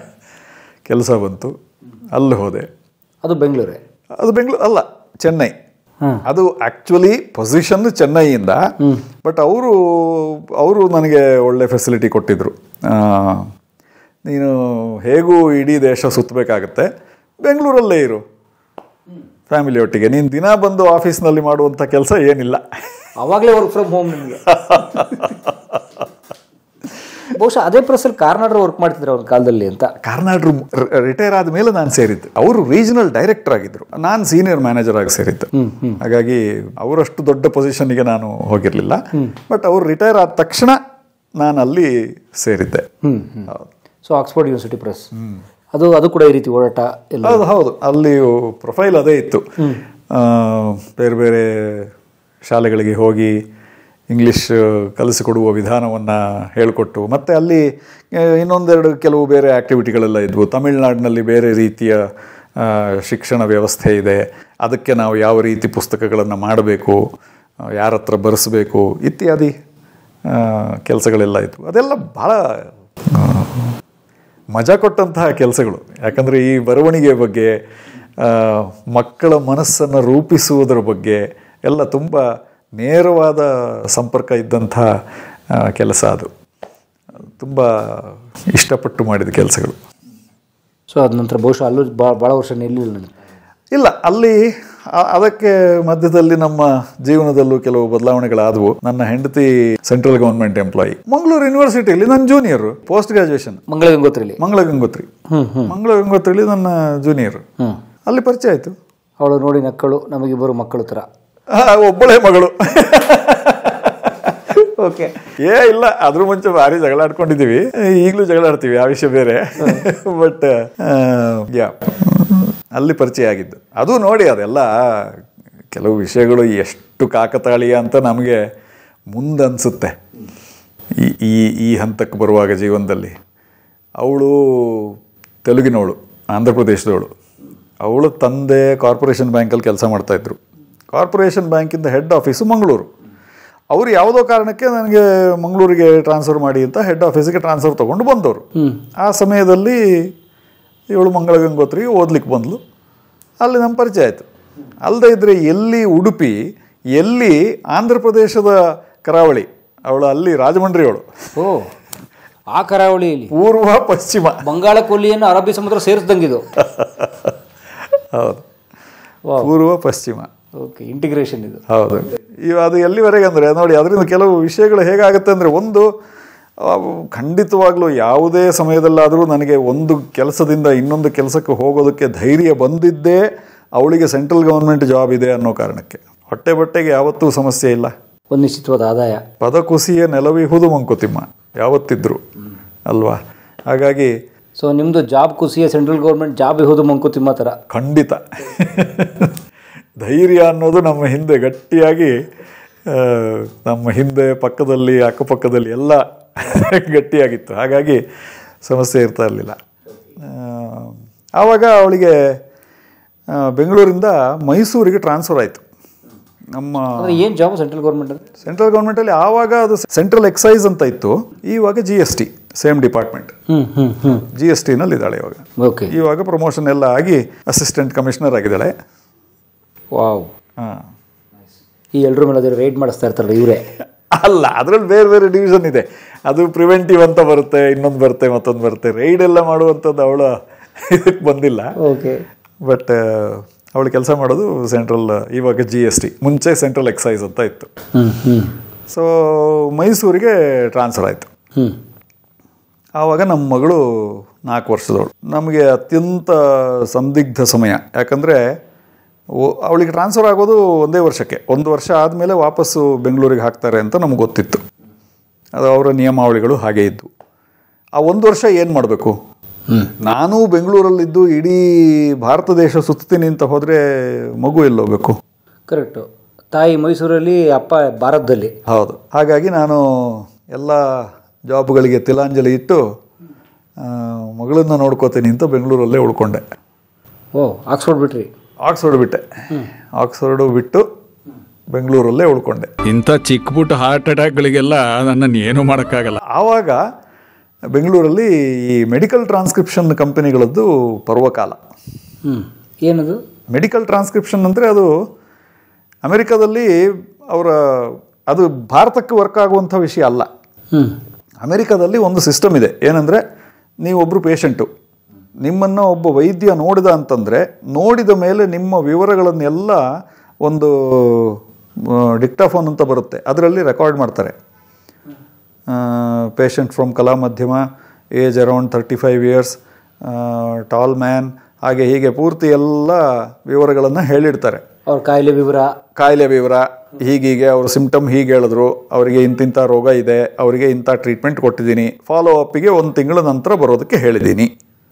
ಕೆಲಸ ಬಂತು. ಅಲ್ಲಿ ಹೋದೆ. ಅದು ಬೆಂಗಳೂರು ಅಲ್ಲ, ಚೆನ್ನೈ. ಅದು ಆ್ಯಕ್ಚುಲಿ ಪೊಸಿಷನ್ ಚೆನ್ನೈಯಿಂದ, ಬಟ್ ಅವರು ನನಗೆ ಒಳ್ಳೆ ಫೆಸಿಲಿಟಿ ಕೊಟ್ಟಿದ್ರು. ನೀನು ಹೇಗೂ ಇಡೀ ದೇಶ ಸುತ್ತಬೇಕಾಗತ್ತೆ, ಬೆಂಗಳೂರಲ್ಲೇ ಇರು ಫ್ಯಾಮಿಲಿ ಒಟ್ಟಿಗೆ, ನೀನು ದಿನ ಬಂದು ಆಫೀಸ್ನಲ್ಲಿ ಮಾಡುವಂಥ ಕೆಲಸ ಏನಿಲ್ಲ. ಆವಾಗಲೇ ವರ್ಕ್ ಫ್ರಮ್ ಹೋಮ್ ನಿಮಗೆ. ಬಹುಶಃ ಅದೇ ಪ್ರೆಸ್ಸಲ್ಲಿ ಕಾರ್ನಾಡ್ರು ವರ್ಕ್ ಮಾಡ್ತಿದ್ರು ಅವ್ರ ಕಾಲದಲ್ಲಿ ಅಂತ. ಕಾರ್ನಾಡ್ರು ರಿಟೈರ್ ಆದಮೇಲೆ ನಾನು ಸೇರಿದ್ದು. ಅವರು ರೀಜನಲ್ ಡೈರೆಕ್ಟರ್ ಆಗಿದ್ದರು, ನಾನು ಸೀನಿಯರ್ ಮ್ಯಾನೇಜರ್ ಆಗಿ ಸೇರಿದ್ದು. ಹಾಗಾಗಿ ಅವರಷ್ಟು ದೊಡ್ಡ ಪೊಸಿಷನ್ಗೆ ನಾನು ಹೋಗಿರಲಿಲ್ಲ. ಬಟ್ ಅವರು ರಿಟೈರ್ ಆದ ತಕ್ಷಣ ನಾನು ಅಲ್ಲಿ ಸೇರಿದ್ದೆ. ಸೊ ಆಕ್ಸ್ಫರ್ಡ್ ಯೂನಿವರ್ಸಿಟಿ ಪ್ರೆಸ್, ಅದು ಕೂಡ ಈ ರೀತಿ ಓಡಾಟ ಎಲ್ಲ. ಹೌದು, ಅಲ್ಲಿ ಪ್ರೊಫೈಲ್ ಅದೇ ಇತ್ತು. ಬೇರೆ ಬೇರೆ ಶಾಲೆಗಳಿಗೆ ಹೋಗಿ ಇಂಗ್ಲೀಷ್ ಕಲಿಸಿಕೊಡುವ ವಿಧಾನವನ್ನು ಹೇಳಿಕೊಟ್ಟು, ಮತ್ತು ಅಲ್ಲಿ ಕೆಲವು ಬೇರೆ ಆ್ಯಕ್ಟಿವಿಟಿಗಳೆಲ್ಲ ಇದ್ವು. ತಮಿಳುನಾಡಿನಲ್ಲಿ ಬೇರೆ ರೀತಿಯ ಶಿಕ್ಷಣ ವ್ಯವಸ್ಥೆ ಇದೆ, ಅದಕ್ಕೆ ನಾವು ಯಾವ ರೀತಿ ಪುಸ್ತಕಗಳನ್ನು ಮಾಡಬೇಕು, ಯಾರ ಹತ್ರ ಬರೆಸಬೇಕು ಇತ್ಯಾದಿ ಕೆಲಸಗಳೆಲ್ಲ ಇತ್ತು. ಅದೆಲ್ಲ ಭಾಳ ಮಜಾ ಕೊಟ್ಟಂತಹ ಕೆಲಸಗಳು. ಯಾಕಂದರೆ ಈ ಬರವಣಿಗೆ ಬಗ್ಗೆ, ಮಕ್ಕಳ ಮನಸ್ಸನ್ನು ರೂಪಿಸುವುದರ ಬಗ್ಗೆ ಎಲ್ಲ ತುಂಬ ನೇರವಾದ ಸಂಪರ್ಕ ಇದ್ದಂಥ ಕೆಲಸ. ಅದು ತುಂಬ ಇಷ್ಟಪಟ್ಟು ಮಾಡಿದ ಕೆಲಸಗಳು. ಸೊ ಅದ ನಂತರ ಬಹುಶಃ ಅಲ್ಲೂ ಭಾಳ ವರ್ಷ ನಿಲ್ಲಿಲ್ಲ. ಇಲ್ಲ, ಅಲ್ಲಿ ಅದಕ್ಕೆ ಮಧ್ಯದಲ್ಲಿ ನಮ್ಮ ಜೀವನದಲ್ಲೂ ಕೆಲವು ಬದಲಾವಣೆಗಳಾದವು. ನನ್ನ ಹೆಂಡತಿ ಸೆಂಟ್ರಲ್ ಗವರ್ಮೆಂಟ್ ಎಂಪ್ಲಾಯಿ, ಮಂಗಳೂರು ಯೂನಿವರ್ಸಿಟಿಯಲ್ಲಿ ನನ್ನ ಜೂನಿಯರ್, ಪೋಸ್ಟ್ ಗ್ರಾಜುಯೇಷನ್ ಮಂಗಳ ಗಂಗೋತ್ರಿ ನನ್ನ ಜೂನಿಯರ್. ಅಲ್ಲಿ ಪರಿಚಯ ಆಯಿತು. ಅವಳು ನೋಡಿ ನಕ್ಕಳು, ನಮಗಿಬ್ಬರು ಮಕ್ಕಳು ಥರ. ಒಬ್ಬಳೇ ಮಗಳು. ಓಕೆ. ಇಲ್ಲ, ಅದ್ರ ಮುಂಚೆ ಭಾರಿ ಜಗಳ ಆಡ್ಕೊಂಡಿದ್ದೀವಿ, ಈಗಲೂ ಜಗಳ ಆಡ್ತೀವಿ, ಆ ವಿಷಯ ಬೇರೆ. ಬಟ್ ಅಲ್ಲಿ ಪರಿಚಯ ಆಗಿದ್ದು. ಅದು ನೋಡಿ, ಅದೆಲ್ಲ ಕೆಲವು ವಿಷಯಗಳು ಎಷ್ಟು ಕಾಕತಾಳೀಯ ಅಂತ ನಮಗೆ ಮುಂದನ್ಸುತ್ತೆ ಈ ಹಂತಕ್ಕೆ ಬರುವಾಗ ಜೀವನದಲ್ಲಿ. ಅವಳು ತೆಲುಗಿನವಳು, ಆಂಧ್ರ ಪ್ರದೇಶದವಳು. ಅವಳು ತಂದೆ ಕಾರ್ಪೊರೇಷನ್ ಬ್ಯಾಂಕಲ್ಲಿ ಕೆಲಸ ಮಾಡ್ತಾಯಿದ್ರು. ಕಾರ್ಪೊರೇಷನ್ ಬ್ಯಾಂಕಿಂದ ಹೆಡ್ ಆಫೀಸು ಮಂಗಳೂರು. ಅವರು ಯಾವುದೋ ಕಾರಣಕ್ಕೆ ನನಗೆ ಮಂಗಳೂರಿಗೆ ಟ್ರಾನ್ಸ್ಫರ್ ಮಾಡಿ ಅಂತ ಹೆಡ್ ಆಫೀಸಿಗೆ ಟ್ರಾನ್ಸ್ಫರ್ ತೊಗೊಂಡು ಬಂದವರು. ಆ ಸಮಯದಲ್ಲಿ ಇವಳು ಮಂಗಳ ಗಂಗೋತ್ರಿಗೆ ಓದ್ಲಿಕ್ಕೆ ಬಂದಳು. ಅಲ್ಲಿ ನಮ್ಮ ಪರಿಚಯ ಆಯಿತು. ಅಲ್ಲದೆ ಇದ್ದರೆ ಎಲ್ಲಿ ಉಡುಪಿ, ಎಲ್ಲಿ ಆಂಧ್ರ ಪ್ರದೇಶದ ಕರಾವಳಿ. ಅವಳು ಅಲ್ಲಿ ರಾಜಮಂಡ್ರಿ ಅವಳು. ಓ, ಆ ಕರಾವಳಿಯಲ್ಲಿ ಪೂರ್ವ ಪಶ್ಚಿಮ ಬಂಗಾಳ ಕೊಲ್ಲಿಯನ್ನು ಅರಬ್ಬಿ ಸಮುದ್ರ ಸೇರಿಸ್ದಂಗಿದು. ಹೌದು, ಪೂರ್ವ ಪಶ್ಚಿಮ. ಓಕೆ, ಇಂಟಿಗ್ರೇಷನ್ ಇದು. ಹೌದು. ಅದು ಎಲ್ಲಿವರೆಗೆ ಅಂದರೆ ನೋಡಿ, ಅದರಿಂದ ಕೆಲವು ವಿಷಯಗಳು ಹೇಗಾಗುತ್ತೆ ಅಂದರೆ, ಒಂದು ಖಂಡಿತವಾಗ್ಲೂ ಯಾವುದೇ ಸಮಯದಲ್ಲಾದರೂ ನನಗೆ ಒಂದು ಕೆಲಸದಿಂದ ಇನ್ನೊಂದು ಕೆಲಸಕ್ಕೆ ಹೋಗೋದಕ್ಕೆ ಧೈರ್ಯ ಬಂದಿದ್ದೇ ಅವಳಿಗೆ ಸೆಂಟ್ರಲ್ ಗವರ್ಮೆಂಟ್ ಜಾಬ್ ಇದೆ ಅನ್ನೋ ಕಾರಣಕ್ಕೆ. ಹೊಟ್ಟೆ ಬಟ್ಟೆಗೆ ಯಾವತ್ತೂ ಸಮಸ್ಯೆ ಇಲ್ಲ, ಒಂದು ನಿಶ್ಚಿತವಾದ ಆದಾಯ. ಪದಕುಸಿಯ ನೆಲವಿಹುದು ಮಂಕುತಿಮ್ಮ ಯಾವತ್ತಿದ್ರು ಅಲ್ವಾ? ಹಾಗಾಗಿ ಸೊ ನಿಮ್ಮದು ಜಾಬ್ ಕುಸಿಯ ಸೆಂಟ್ರಲ್ ಗೌರ್ಮೆಂಟ್ ಜಾಬ್ ಇಹುದು ಮಂಕುತಿಮ್ಮ ಥರ. ಖಂಡಿತ. ಧೈರ್ಯ ಅನ್ನೋದು ನಮ್ಮ ಹಿಂದೆ ಗಟ್ಟಿಯಾಗಿ, ನಮ್ಮ ಹಿಂದೆ ಪಕ್ಕದಲ್ಲಿ ಅಕ್ಕಪಕ್ಕದಲ್ಲಿ ಎಲ್ಲ ಗಟ್ಟಿಯಾಗಿತ್ತು. ಹಾಗಾಗಿ ಸಮಸ್ಯೆ ಇರ್ತಾ ಇರಲಿಲ್ಲ. ಆವಾಗ ಅವಳಿಗೆ ಬೆಂಗಳೂರಿಂದ ಮೈಸೂರಿಗೆ ಟ್ರಾನ್ಸ್ಫರ್ ಆಯಿತು. ನಮ್ಮ ಏನು ಜಾಬ್ ಸೆಂಟ್ರಲ್ ಗೌರ್ಮೆಂಟಲ್ಲಿ ಆವಾಗ ಅದು ಸೆಂಟ್ರಲ್ ಎಕ್ಸೈಸ್ ಅಂತ ಇತ್ತು. ಇವಾಗ GST, ಸೇಮ್ ಡಿಪಾರ್ಟ್ಮೆಂಟ್. GSTನಲ್ಲಿ ಇದ್ದಾಳೆ ಇವಾಗ. ಓಕೆ. ಇವಾಗ ಪ್ರಮೋಷನ್ ಎಲ್ಲ ಆಗಿ ಅಸಿಸ್ಟೆಂಟ್ ಕಮಿಷನರ್ ಆಗಿದ್ದಾಳೆ. ವಾವ್. ಈ ಎಲ್ಲರೂ ಮೇಲೆ ರೈಡ್ ಮಾಡಿಸ್ತಾ ಇರ್ತಾರಲ್ಲ ಇವರೇ? ಅಲ್ಲ, ಅದರಲ್ಲಿ ಬೇರೆ ಬೇರೆ ಡಿವಿಷನ್ ಇದೆ. ಅದು ಪ್ರಿವೆಂಟಿವ್ ಅಂತ ಬರುತ್ತೆ, ಇನ್ನೊಂದು ಬರುತ್ತೆ, ಮತ್ತೊಂದು ಬರುತ್ತೆ. ರೈಡ್ ಎಲ್ಲ ಮಾಡುವಂಥದ್ದು ಅವಳ ಇದಕ್ಕೆ ಬಂದಿಲ್ಲ. ಓಕೆ. ಬಟ್ ಅವಳು ಕೆಲಸ ಮಾಡೋದು ಸೆಂಟ್ರಲ್, ಇವಾಗ GST, ಮುಂಚೆ ಸೆಂಟ್ರಲ್ ಎಕ್ಸೈಸ್ ಅಂತ ಇತ್ತು. ಸೊ ಮೈಸೂರಿಗೆ ಟ್ರಾನ್ಸ್ಫರ್ ಆಯಿತು. ಆವಾಗ ನಮ್ಮ ಮಗಳು 4 ವರ್ಷದವಳು. ನಮಗೆ ಅತ್ಯಂತ ಸಂದಿಗ್ಧ ಸಮಯ. ಯಾಕಂದರೆ ಅವಳಿಗೆ ಟ್ರಾನ್ಸ್ಫರ್ ಆಗೋದು ಒಂದೇ ವರ್ಷಕ್ಕೆ. 1 ವರ್ಷ ಆದಮೇಲೆ ವಾಪಸ್ಸು ಬೆಂಗಳೂರಿಗೆ ಹಾಕ್ತಾರೆ ಅಂತ ನಮ್ಗೆ ಗೊತ್ತಿತ್ತು. ಅದು ಅವರ ನಿಯಮಾವಳಿಗಳು ಹಾಗೆ ಇದ್ವು. ಆ 1 ವರ್ಷ ಏನು ಮಾಡಬೇಕು? ನಾನು ಬೆಂಗಳೂರಲ್ಲಿದ್ದು ಇಡೀ ಭಾರತ ದೇಶ ಸುತ್ತೀನಿ ಅಂತ ಹೋದರೆ ಮಗು ಎಲ್ಲೋಗ್ಬೇಕು? ಕರೆಕ್ಟು. ತಾಯಿ ಮೈಸೂರಲ್ಲಿ, ಅಪ್ಪ ಭಾರತದಲ್ಲಿ. ಹೌದು. ಹಾಗಾಗಿ ನಾನು ಎಲ್ಲ ಜಾಬ್ಗಳಿಗೆ ತಿಲಾಂಜಲಿ ಇಟ್ಟು ಮಗಳನ್ನು ನೋಡ್ಕೋತೀನಿ ಅಂತ ಬೆಂಗಳೂರಲ್ಲೇ ಉಳ್ಕೊಂಡೆ. ಓ, ಆಕ್ಸ್ಫರ್ಡ್ ಬಿಟ್ರಿ? ಆಕ್ಸ್ಫರ್ಡ್ ಬಿಟ್ಟೆ. ಆಕ್ಸ್ಫರ್ಡು ಬಿಟ್ಟು ಬೆಂಗಳೂರಲ್ಲೇ ಉಳ್ಕೊಂಡೆ. ಇಂಥ ಚಿಕ್ಕ ಪುಟ್ಟ ಹಾರ್ಟ್ ಅಟ್ಯಾಕ್ಗಳಿಗೆಲ್ಲ ನನ್ನನ್ನು ಏನೂ ಮಾಡೋಕ್ಕಾಗಲ್ಲ. ಆವಾಗ ಬೆಂಗಳೂರಲ್ಲಿ ಈ ಮೆಡಿಕಲ್ ಟ್ರಾನ್ಸ್ಕ್ರಿಪ್ಷನ್ ಕಂಪನಿಗಳದ್ದು ಪರ್ವಕಾಲ. ಏನದು ಮೆಡಿಕಲ್ ಟ್ರಾನ್ಸ್ಕ್ರಿಪ್ಷನ್ ಅಂದರೆ? ಅದು ಅಮೆರಿಕದಲ್ಲಿ ಅದು ಭಾರತಕ್ಕೆ ವರ್ಕ್ ಆಗುವಂಥ ವಿಷಯ ಅಲ್ಲ. ಅಮೆರಿಕದಲ್ಲಿ ಒಂದು ಸಿಸ್ಟಮ್ ಇದೆ. ಏನಂದರೆ, ನೀವೊಬ್ಬರು ಪೇಷಂಟು, ನಿಮ್ಮನ್ನು ಒಬ್ಬ ವೈದ್ಯ ನೋಡಿದ ಅಂತಂದರೆ, ನೋಡಿದ ಮೇಲೆ ನಿಮ್ಮ ವಿವರಗಳನ್ನೆಲ್ಲ ಒಂದು ಡಿಕ್ಟಾಫೋನ್ ಅಂತ ಬರುತ್ತೆ, ಅದರಲ್ಲಿ ರೆಕಾರ್ಡ್ ಮಾಡ್ತಾರೆ. ಪೇಷಂಟ್ ಫ್ರಮ್ ಕಲಾ ಮಧ್ಯಮ, age around 35 years, tall man, ಹಾಗೆ ಹೀಗೆ ಪೂರ್ತಿ ಎಲ್ಲ ವಿವರಗಳನ್ನು ಹೇಳಿಡ್ತಾರೆ. ಅವ್ರ ಕಾಯಿಲೆ ವಿವರ ಹೀಗೀಗೆ, ಅವ್ರ ಸಿಂಪ್ಟಮ್ ಹೀಗೆ ಹೇಳಿದ್ರು, ಅವರಿಗೆ ಇಂತಿಂಥ ರೋಗ ಇದೆ, ಅವರಿಗೆ ಇಂಥ ಟ್ರೀಟ್ಮೆಂಟ್ ಕೊಟ್ಟಿದ್ದೀನಿ, ಫಾಲೋ ಅಪ್ಪಿಗೆ 1 ತಿಂಗಳ ನಂತರ ಬರೋದಕ್ಕೆ ಹೇಳಿದ್ದೀನಿ.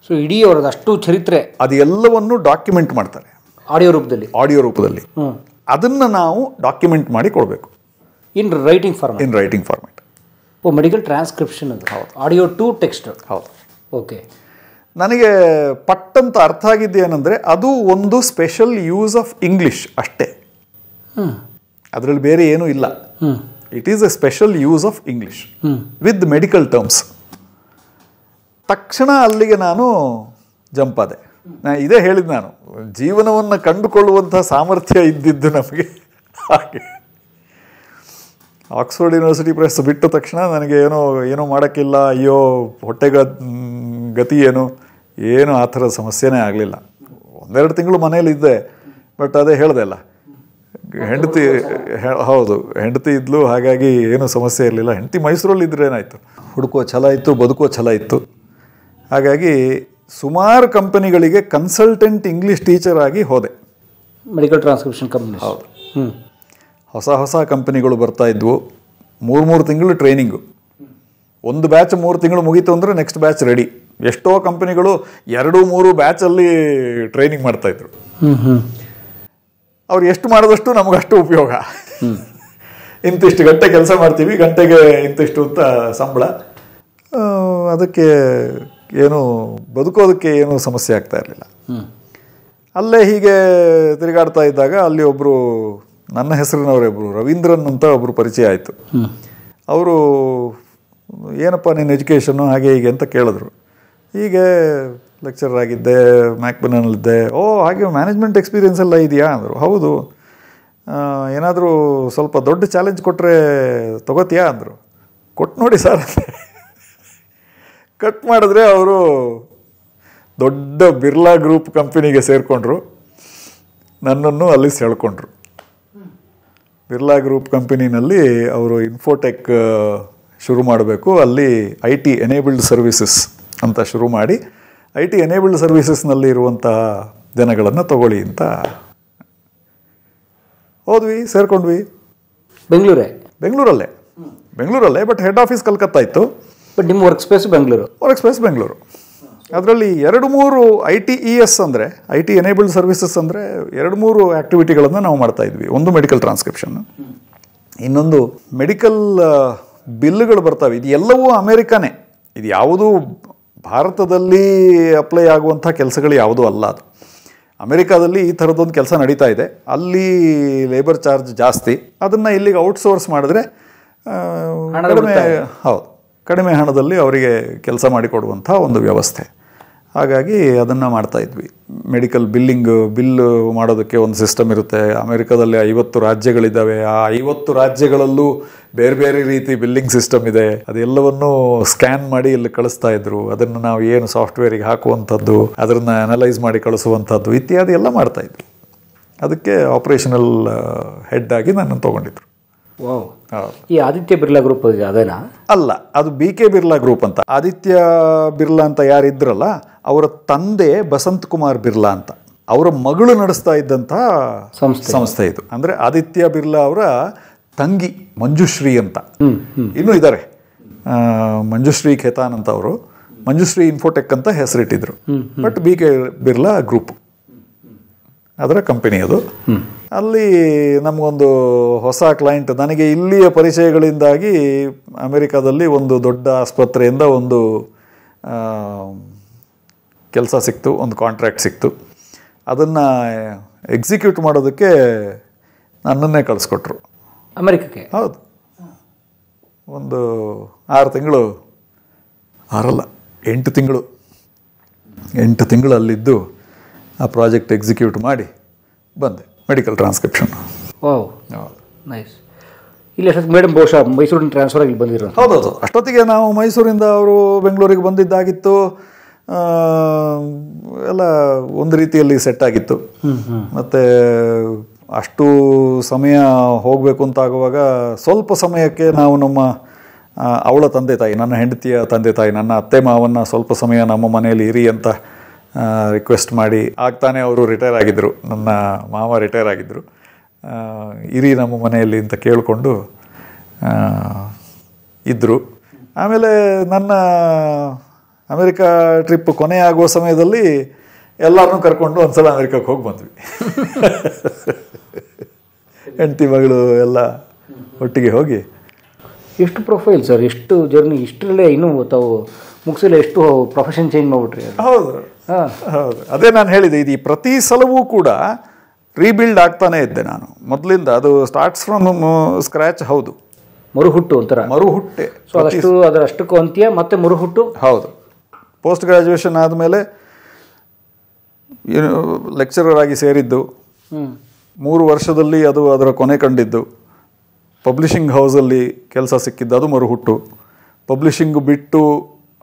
ಸೊ ಇಡೀ ಅವ್ರದ್ದು ಅಷ್ಟು ಚರಿತ್ರೆ ಅದು ಎಲ್ಲವನ್ನು ಡಾಕ್ಯುಮೆಂಟ್ ಮಾಡ್ತಾರೆ ಆಡಿಯೋ ರೂಪದಲ್ಲಿ. ಅದನ್ನು ನಾವು ಡಾಕ್ಯುಮೆಂಟ್ ಮಾಡಿ ಕೊಡಬೇಕು ಇನ್ ರೈಟಿಂಗ್ ಫಾರ್ಮ್ಯಾಟ್. ಓ, ಮೆಡಿಕಲ್ ಟ್ರಾನ್ಸ್ಕ್ರಿಪ್ಷನ್ ಅದು. ಹೌದು. Audio to text. ಹೌದು. ಓಕೆ. ನನಗೆ ಪಟ್ಟಂತ ಅರ್ಥ ಆಗಿದ್ದೇನೆಂದರೆ, ಅದು ಒಂದು ಸ್ಪೆಷಲ್ ಯೂಸ್ ಆಫ್ ಇಂಗ್ಲಿಷ್ ಅಷ್ಟೇ. ಅದರಲ್ಲಿ ಬೇರೆ ಏನೂ ಇಲ್ಲ. It is A special use of English with medical terms. ತಕ್ಷಣ ಅಲ್ಲಿಗೆ ನಾನು ಜಂಪ್ ಆದೆ. ಇದೇ ಹೇಳಿದ್ದು, ನಾನು ಜೀವನವನ್ನು ಕಂಡುಕೊಳ್ಳುವಂಥ ಸಾಮರ್ಥ್ಯ ಇದ್ದಿದ್ದು ನಮಗೆ ಹಾಗೆ. ಆಕ್ಸ್ಫರ್ಡ್ ಯೂನಿವರ್ಸಿಟಿ ಪ್ರೆಸ್ ಬಿಟ್ಟ ತಕ್ಷಣ ನನಗೆ ಏನೋ ಮಾಡೋಕ್ಕಿಲ್ಲ, ಅಯ್ಯೋ ಹೊಟ್ಟೆಗೆ ಗತಿ ಏನು ಆ ಥರದ ಸಮಸ್ಯೆನೇ ಆಗಲಿಲ್ಲ. 1-2 ತಿಂಗಳು ಮನೇಲಿದ್ದೆ. ಬಟ್ ಅದೇ ಹೇಳಿದೆ ಅಲ್ಲ, ಹೆಂಡತಿ ಇದ್ಲು, ಹಾಗಾಗಿ ಏನೂ ಸಮಸ್ಯೆ ಇರಲಿಲ್ಲ. ಹೆಂಡತಿ ಮೈಸೂರಲ್ಲಿ ಇದ್ರೆ ಏನಾಯಿತು, ಹುಡುಕೋ ಛಲ ಇತ್ತು, ಬದುಕೋ ಛಲ ಇತ್ತು. ಹಾಗಾಗಿ ಸುಮಾರು ಕಂಪನಿಗಳಿಗೆ ಕನ್ಸಲ್ಟೆಂಟ್ ಇಂಗ್ಲೀಷ್ ಟೀಚರ್ ಆಗಿ ಹೋದೆ. Medical transcription company. ಹೌದು. ಹೊಸ ಕಂಪನಿಗಳು ಬರ್ತಾ ಇದ್ವು. 3 ತಿಂಗಳು ಟ್ರೈನಿಂಗು. ಒಂದು ಬ್ಯಾಚ್ 3 ತಿಂಗಳು ಮುಗೀತು ಅಂದರೆ ನೆಕ್ಸ್ಟ್ ಬ್ಯಾಚ್ ರೆಡಿ. ಎಷ್ಟೋ ಕಂಪನಿಗಳು 2-3 ಬ್ಯಾಚಲ್ಲಿ ಟ್ರೈನಿಂಗ್ ಮಾಡ್ತಾಯಿದ್ರು. ಅವ್ರು ಎಷ್ಟು ಮಾಡಿದಷ್ಟು ನಮಗಷ್ಟು ಉಪಯೋಗ. ಇಂತಿಷ್ಟು ಗಂಟೆ ಕೆಲಸ ಮಾಡ್ತೀವಿ, ಗಂಟೆಗೆ ಇಂತಿಷ್ಟು ಅಂತ ಸಂಬಳ. ಅದಕ್ಕೆ ಬದುಕೋದಕ್ಕೆ ಏನೂ ಸಮಸ್ಯೆ ಆಗ್ತಾ ಇರಲಿಲ್ಲ. ಅಲ್ಲೇ ಹೀಗೆ ತಿರುಗಾಡ್ತಾ ಇದ್ದಾಗ ಅಲ್ಲಿ ಒಬ್ಬರು ನನ್ನ ಹೆಸರಿನವರೊಬ್ಬರು ರವೀಂದ್ರನ್ ಅಂತ ಒಬ್ಬರು ಪರಿಚಯ ಆಯಿತು. ಅವರು ಏನಪ್ಪ ನಿನ್ನ ಎಜುಕೇಷನ್ನು ಹಾಗೆ ಹೀಗೆ ಅಂತ ಕೇಳಿದ್ರು. ಹೀಗೆ ಲೆಕ್ಚರರ್ ಆಗಿದ್ದೆ, ಮ್ಯಾಕ್ಬನಲ್ಲಿದ್ದೆ. ಹಾಗೆ ಮ್ಯಾನೇಜ್ಮೆಂಟ್ ಎಕ್ಸ್ಪೀರಿಯನ್ಸ್ ಎಲ್ಲ ಇದೆಯಾ ಅಂದರು. ಹೌದು. ಏನಾದರೂ ಸ್ವಲ್ಪ ದೊಡ್ಡ ಚಾಲೆಂಜ್ ಕೊಟ್ಟರೆ ತಗೋತೀಯಾ ಅಂದರು. ಕೊಟ್ಟು ನೋಡಿ ಸರ್. ಕಟ್ ಮಾಡಿದ್ರೆ ಅವರು ದೊಡ್ಡ ಬಿರ್ಲಾ ಗ್ರೂಪ್ ಕಂಪನಿಗೆ ಸೇರಿಕೊಂಡ್ರು. ನನ್ನನ್ನು ಅಲ್ಲಿ ಸೆಳ್ಕೊಂಡ್ರು. ಬಿರ್ಲಾ ಗ್ರೂಪ್ ಕಂಪನಿನಲ್ಲಿ ಅವರು ಇನ್ಫೋಟೆಕ್ ಶುರು ಮಾಡಬೇಕು. ಅಲ್ಲಿ IT ಎನೇಬಲ್ಡ್ ಸರ್ವಿಸಸ್ ಅಂತ ಶುರು ಮಾಡಿ IT ಎನೇಬಲ್ಡ್ ಸರ್ವಿಸಸ್ನಲ್ಲಿ ಇರುವಂತಹ ಜನಗಳನ್ನು ತಗೊಳ್ಳಿ ಅಂತ ಹೋದ್ವಿ, ಸೇರ್ಕೊಂಡ್ವಿ. ಬೆಂಗಳೂರಲ್ಲೇ ಬಟ್ ಹೆಡ್ ಆಫೀಸ್ ಕಲ್ಕತ್ತಾ ಇತ್ತು. ಬಟ್ ನಿಮ್ಮ ವರ್ಕ್ ಸ್ಪೇಸ್ ಬೆಂಗಳೂರು. ಅದರಲ್ಲಿ 2-3 ITES ಅಂದರೆ IT ಎನೇಬಲ್ಡ್ ಸರ್ವಿಸಸ್ ಅಂದರೆ 2-3 ಆ್ಯಕ್ಟಿವಿಟಿಗಳನ್ನು ನಾವು ಮಾಡ್ತಾ ಇದ್ವಿ. ಒಂದು ಮೆಡಿಕಲ್ ಟ್ರಾನ್ಸ್ಕ್ರಿಪ್ಷನ್, ಇನ್ನೊಂದು ಮೆಡಿಕಲ್ ಬಿಲ್ಗಳು ಬರ್ತವೆ. ಇದು ಎಲ್ಲವೂ ಅಮೇರಿಕಾನೇ. ಇದು ಯಾವುದೂ ಭಾರತದಲ್ಲಿ ಅಪ್ಲೈ ಆಗುವಂಥ ಕೆಲಸಗಳು ಯಾವುದೂ ಅಲ್ಲ. ಅದು ಅಮೇರಿಕಾದಲ್ಲಿ ಈ ಥರದ್ದೊಂದು ಕೆಲಸ ನಡೀತಾ ಇದೆ. ಅಲ್ಲಿ ಲೇಬರ್ ಚಾರ್ಜ್ ಜಾಸ್ತಿ. ಅದನ್ನು ಇಲ್ಲಿಗೆ ಔಟ್ಸೋರ್ಸ್ ಮಾಡಿದ್ರೆ ಕಡಿಮೆ ಹಣದಲ್ಲಿ ಅವರಿಗೆ ಕೆಲಸ ಮಾಡಿಕೊಡುವಂಥ ಒಂದು ವ್ಯವಸ್ಥೆ. ಹಾಗಾಗಿ ಅದನ್ನು ಮಾಡ್ತಾಯಿದ್ವಿ. ಮೆಡಿಕಲ್ ಬಿಲ್ಲು ಮಾಡೋದಕ್ಕೆ ಒಂದು ಸಿಸ್ಟಮ್ ಇರುತ್ತೆ. ಅಮೇರಿಕಾದಲ್ಲಿ 50 ರಾಜ್ಯಗಳಿದ್ದಾವೆ. ಆ 50 ರಾಜ್ಯಗಳಲ್ಲೂ ಬೇರೆ ಬೇರೆ ರೀತಿ ಬಿಲ್ಲಿಂಗ್ ಸಿಸ್ಟಮ್ ಇದೆ. ಅದೆಲ್ಲವನ್ನೂ ಸ್ಕ್ಯಾನ್ ಮಾಡಿ ಇಲ್ಲಿ ಕಳಿಸ್ತಾ ಇದ್ರು. ಅದನ್ನು ನಾವು ಏನು ಸಾಫ್ಟ್ವೇರಿಗೆ ಹಾಕುವಂಥದ್ದು, ಅದನ್ನು ಅನಲೈಸ್ ಮಾಡಿ ಕಳಿಸುವಂಥದ್ದು ಇತ್ಯಾದಿ ಎಲ್ಲ ಮಾಡ್ತಾಯಿದ್ವಿ. ಅದಕ್ಕೆ ಆಪರೇಷನಲ್ ಹೆಡ್ ಆಗಿ ನನ್ನನ್ನು ತೊಗೊಂಡಿದ್ರು. ಈ ಆದಿತ್ಯ ಬಿರ್ಲಾ ಗ್ರೂಪ್ ಅದೇನಾ? ಅಲ್ಲ, ಅದು BK ಬಿರ್ಲಾ ಗ್ರೂಪ್ ಅಂತ. ಆದಿತ್ಯ ಬಿರ್ಲಾ ಅಂತ ಯಾರಿದ್ರಲ್ಲ, ಅವರ ತಂದೆ ಬಸಂತ್ ಕುಮಾರ್ ಬಿರ್ಲಾ ಅಂತ, ಅವರ ಮಗಳು ನಡೆಸ್ತಾ ಇದ್ದಂಥ ಸಂಸ್ಥೆ ಇದು. ಅಂದರೆ ಆದಿತ್ಯ ಬಿರ್ಲಾ ಅವರ ತಂಗಿ ಮಂಜುಶ್ರೀ ಅಂತ ಇನ್ನೂ ಇದ್ದಾರೆ. ಮಂಜುಶ್ರೀ ಖೇತಾನ್ ಅಂತ ಅವರು ಮಂಜುಶ್ರೀ ಇನ್ಫೋಟೆಕ್ ಅಂತ ಹೆಸರಿಟ್ಟಿದ್ರು. ಬಟ್ BK ಬಿರ್ಲಾ ಗ್ರೂಪ್ ಅದರ ಕಂಪನಿ ಅದು. ಅಲ್ಲಿ ನಮಗೊಂದು ಹೊಸ ಕ್ಲೈಂಟ್, ನನಗೆ ಇಲ್ಲಿಯ ಪರಿಚಯಗಳಿಂದಾಗಿ ಅಮೆರಿಕಾದಲ್ಲಿ ಒಂದು ದೊಡ್ಡ ಆಸ್ಪತ್ರೆಯಿಂದ ಒಂದು ಕೆಲಸ ಸಿಕ್ತು, ಒಂದು ಕಾಂಟ್ರಾಕ್ಟ್ ಸಿಕ್ತು. ಅದನ್ನು ಎಕ್ಸಿಕ್ಯೂಟ್ ಮಾಡೋದಕ್ಕೆ ನನ್ನನ್ನೇ ಕಳಿಸ್ಕೊಟ್ರು ಅಮೆರಿಕಕ್ಕೆ. ಹೌದು. ಒಂದು 6 ತಿಂಗಳು, 8 ತಿಂಗಳು 8 ತಿಂಗಳು ಅಲ್ಲಿದ್ದು ಆ ಪ್ರಾಜೆಕ್ಟ್ ಎಕ್ಸಿಕ್ಯೂಟ್ ಮಾಡಿ ಬಂದೆ. Medical transcription. ನೈಸ್. ಇಲ್ಲಿ ಮೇಡಮ್ ಬಹುಶಃ ಮೈಸೂರಿನ ಟ್ರಾನ್ಸ್ಫರ್ ಆಗಿ ಬಂದಿರೋ? ಹೌದೌದು. ಅಷ್ಟೊತ್ತಿಗೆ ನಾವು ಮೈಸೂರಿಂದ ಅವರು ಬೆಂಗಳೂರಿಗೆ ಬಂದಿದ್ದಾಗಿತ್ತು. ಎಲ್ಲ ಒಂದು ರೀತಿಯಲ್ಲಿ ಸೆಟ್ ಆಗಿತ್ತು. ಮತ್ತು ಅಷ್ಟು ಸಮಯ ಹೋಗಬೇಕು ಅಂತಾಗುವಾಗ ಸ್ವಲ್ಪ ಸಮಯಕ್ಕೆ ನಾವು ಅವಳ ತಂದೆ ತಾಯಿ, ನನ್ನ ಹೆಂಡತಿಯ ತಂದೆ ತಾಯಿ, ನನ್ನ ಅತ್ತೆ ಮಾವನ್ನ ಸ್ವಲ್ಪ ಸಮಯ ನಮ್ಮ ಮನೆಯಲ್ಲಿ ಇರಿ ಅಂತ ರಿಕ್ವೆಸ್ಟ್ ಮಾಡಿ, ಆಗ್ತಾನೆ ಅವರು ರಿಟೈರ್ ಆಗಿದ್ದರು. ನನ್ನ ಮಾವ ರಿಟೈರ್ ಆಗಿದ್ದರು. ಇರಿ ನಮ್ಮ ಮನೆಯಲ್ಲಿ ಅಂತ ಕೇಳಿಕೊಂಡು ಇದ್ದರು. ಆಮೇಲೆ ನನ್ನ ಅಮೆರಿಕಾ ಟ್ರಿಪ್ ಕೊನೆ ಆಗುವ ಸಮಯದಲ್ಲಿ ಎಲ್ಲರನ್ನೂ ಕರ್ಕೊಂಡು ಒಂದ್ಸಲ ಅಮೆರಿಕಕ್ಕೆ ಹೋಗಿ ಬಂದ್ವಿ. ಹೆಂಡತಿ ಮಗಳು ಎಲ್ಲ ಒಟ್ಟಿಗೆ ಹೋಗಿ. ಎಷ್ಟು ಪ್ರೊಫೈಲ್ ಸರ್, ಎಷ್ಟು ಜರ್ನಿ, ಇಷ್ಟರಲ್ಲೇ ಇನ್ನೂ ತಾವು ಮುಗಿಸಲು ಎಷ್ಟು ಪ್ರೊಫೆಷನ್ ಚೇಂಜ್ ಮಾಡಿಬಿಟ್ರಿ? ಹೌದು ಹೌದು, ಅದೇ ನಾನು ಹೇಳಿದೆ. ಇದು ಪ್ರತಿ ಸಲವೂ ಕೂಡ ರೀಬಿಲ್ಡ್ ಆಗ್ತಾನೆ ಇದ್ದೆ ನಾನು ಮೊದಲಿಂದ. ಅದು ಸ್ಟಾರ್ಟ್ಸ್ ಫ್ರಮ್ ಸ್ಕ್ರ್ಯಾಚ್. ಹೌದು, ಮರುಹುಟ್ಟು ಒಂಥರ ಮರುಹುಟ್ಟೆ. ಸೊ ಅದರಷ್ಟಕ್ಕೂ ಅಂತ್ಯ ಮತ್ತೆ ಮರುಹುಟ್ಟು. ಹೌದು. ಪೋಸ್ಟ್ ಗ್ರ್ಯಾಜುಯೇಷನ್ ಆದಮೇಲೆ ಲೆಕ್ಚರರ್ ಆಗಿ ಸೇರಿದ್ದು, 3 ವರ್ಷದಲ್ಲಿ ಅದು ಅದರ ಕೊನೆ ಕಂಡಿದ್ದು. ಪಬ್ಲಿಷಿಂಗ್ ಹೌಸಲ್ಲಿ ಕೆಲಸ ಸಿಕ್ಕಿದ್ದು, ಅದು ಮರುಹುಟ್ಟು. ಪಬ್ಲಿಷಿಂಗ್ ಬಿಟ್ಟು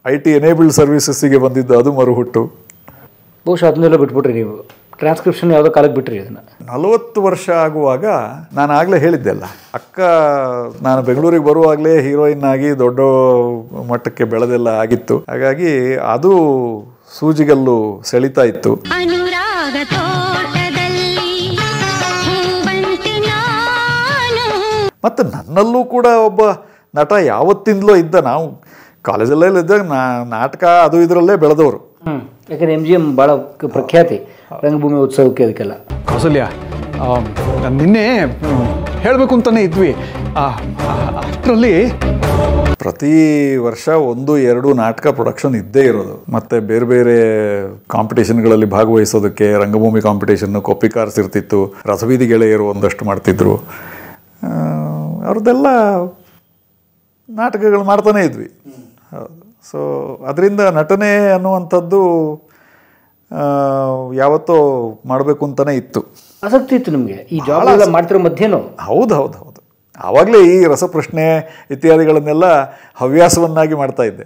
IT ಎನೇಬಲ್ಡ್ ಸರ್ವಿಸಸ್ಸಿಗೆ ಬಂದಿದ್ದು, ಅದು ಮರುಹುಟ್ಟು. ಬಹುಶಃ ಅದನ್ನೆಲ್ಲ ಬಿಟ್ಬಿಟ್ರಿ ನೀವು. ಟ್ರಾನ್ಸ್ಕ್ರಿಪ್ಷನ್ ಯಾವುದೋ ಕಾಲಕ್ಕೆ ಬಿಟ್ರಿ ಅದನ್ನು. 40 ವರ್ಷ ಆಗುವಾಗ ನಾನು ಆಗಲೇ ಹೇಳಿದ್ದೆ ಅಲ್ಲ, ಅಕ್ಕ ನಾನು ಬೆಂಗಳೂರಿಗೆ ಬರುವಾಗಲೇ ಹೀರೋಯಿನ್ ಆಗಿ ದೊಡ್ಡ ಮಟ್ಟಕ್ಕೆ ಬೆಳೆದೆಲ್ಲ ಆಗಿತ್ತು. ಹಾಗಾಗಿ ಅದು ಸೂಜಿಗಲ್ಲು ಸೆಳಿತಾ ಇತ್ತು. ಮತ್ತು ನನ್ನಲ್ಲೂ ಕೂಡ ಒಬ್ಬ ನಟ ಯಾವತ್ತಿಂದಲೂ ಇದ್ದ. ನಾವು ಕಾಲೇಜಲ್ಲೆಲ್ಲ ಇದ್ದಾಗ ನಾಟಕ ಅದು ಇದರಲ್ಲೇ ಬೆಳೆದವರು. ಯಾಕಂದರೆ MGM ಭಾಳ ಪ್ರಖ್ಯಾತಿ ರಂಗಭೂಮಿ ಉತ್ಸವಕ್ಕೆ ಅದಕ್ಕೆಲ್ಲ. ಕೌಸಲ್ಯ, ನಾನು ನಿನ್ನೆ ಹೇಳಬೇಕು ಅಂತಲೇ ಇದ್ವಿ. ಅಷ್ಟರಲ್ಲಿ ಪ್ರತಿ ವರ್ಷ 1-2 ನಾಟಕ ಪ್ರೊಡಕ್ಷನ್ ಇದ್ದೇ ಇರೋದು. ಮತ್ತು ಬೇರೆ ಬೇರೆ ಕಾಂಪಿಟೇಷನ್ಗಳಲ್ಲಿ ಭಾಗವಹಿಸೋದಕ್ಕೆ ರಂಗಭೂಮಿ ಕಾಂಪಿಟೇಷನ್ನು, ಕೊಪ್ಪಿ ಕಾರ್ಸ್ ಇರ್ತಿತ್ತು, ರಸಬೀದಿ ಗೆಳೆಯರು ಒಂದಷ್ಟು ಮಾಡ್ತಿದ್ರು. ಅವ್ರದ್ದೆಲ್ಲ ನಾಟಕಗಳು ಮಾಡ್ತಾನೇ ಇದ್ವಿ. ಹೌದು. ಸೊ ಅದರಿಂದ ನಟನೆ ಅನ್ನುವಂಥದ್ದು ಯಾವತ್ತೋ ಮಾಡಬೇಕು ಅಂತಲೇ ಇತ್ತು. ಆಸಕ್ತಿ ಇತ್ತು ನಿಮಗೆ ಈ ಜಾಬ್ ಎಲ್ಲ ಮಾಡ್ತಿರೋ ಮಧ್ಯೆನೂ? ಹೌದು ಹೌದು ಹೌದು. ಆವಾಗಲೇ ಈ ರಸಪ್ರಶ್ನೆ ಇತ್ಯಾದಿಗಳನ್ನೆಲ್ಲ ಹವ್ಯಾಸವನ್ನಾಗಿ ಮಾಡ್ತಾ ಇದ್ದೆ.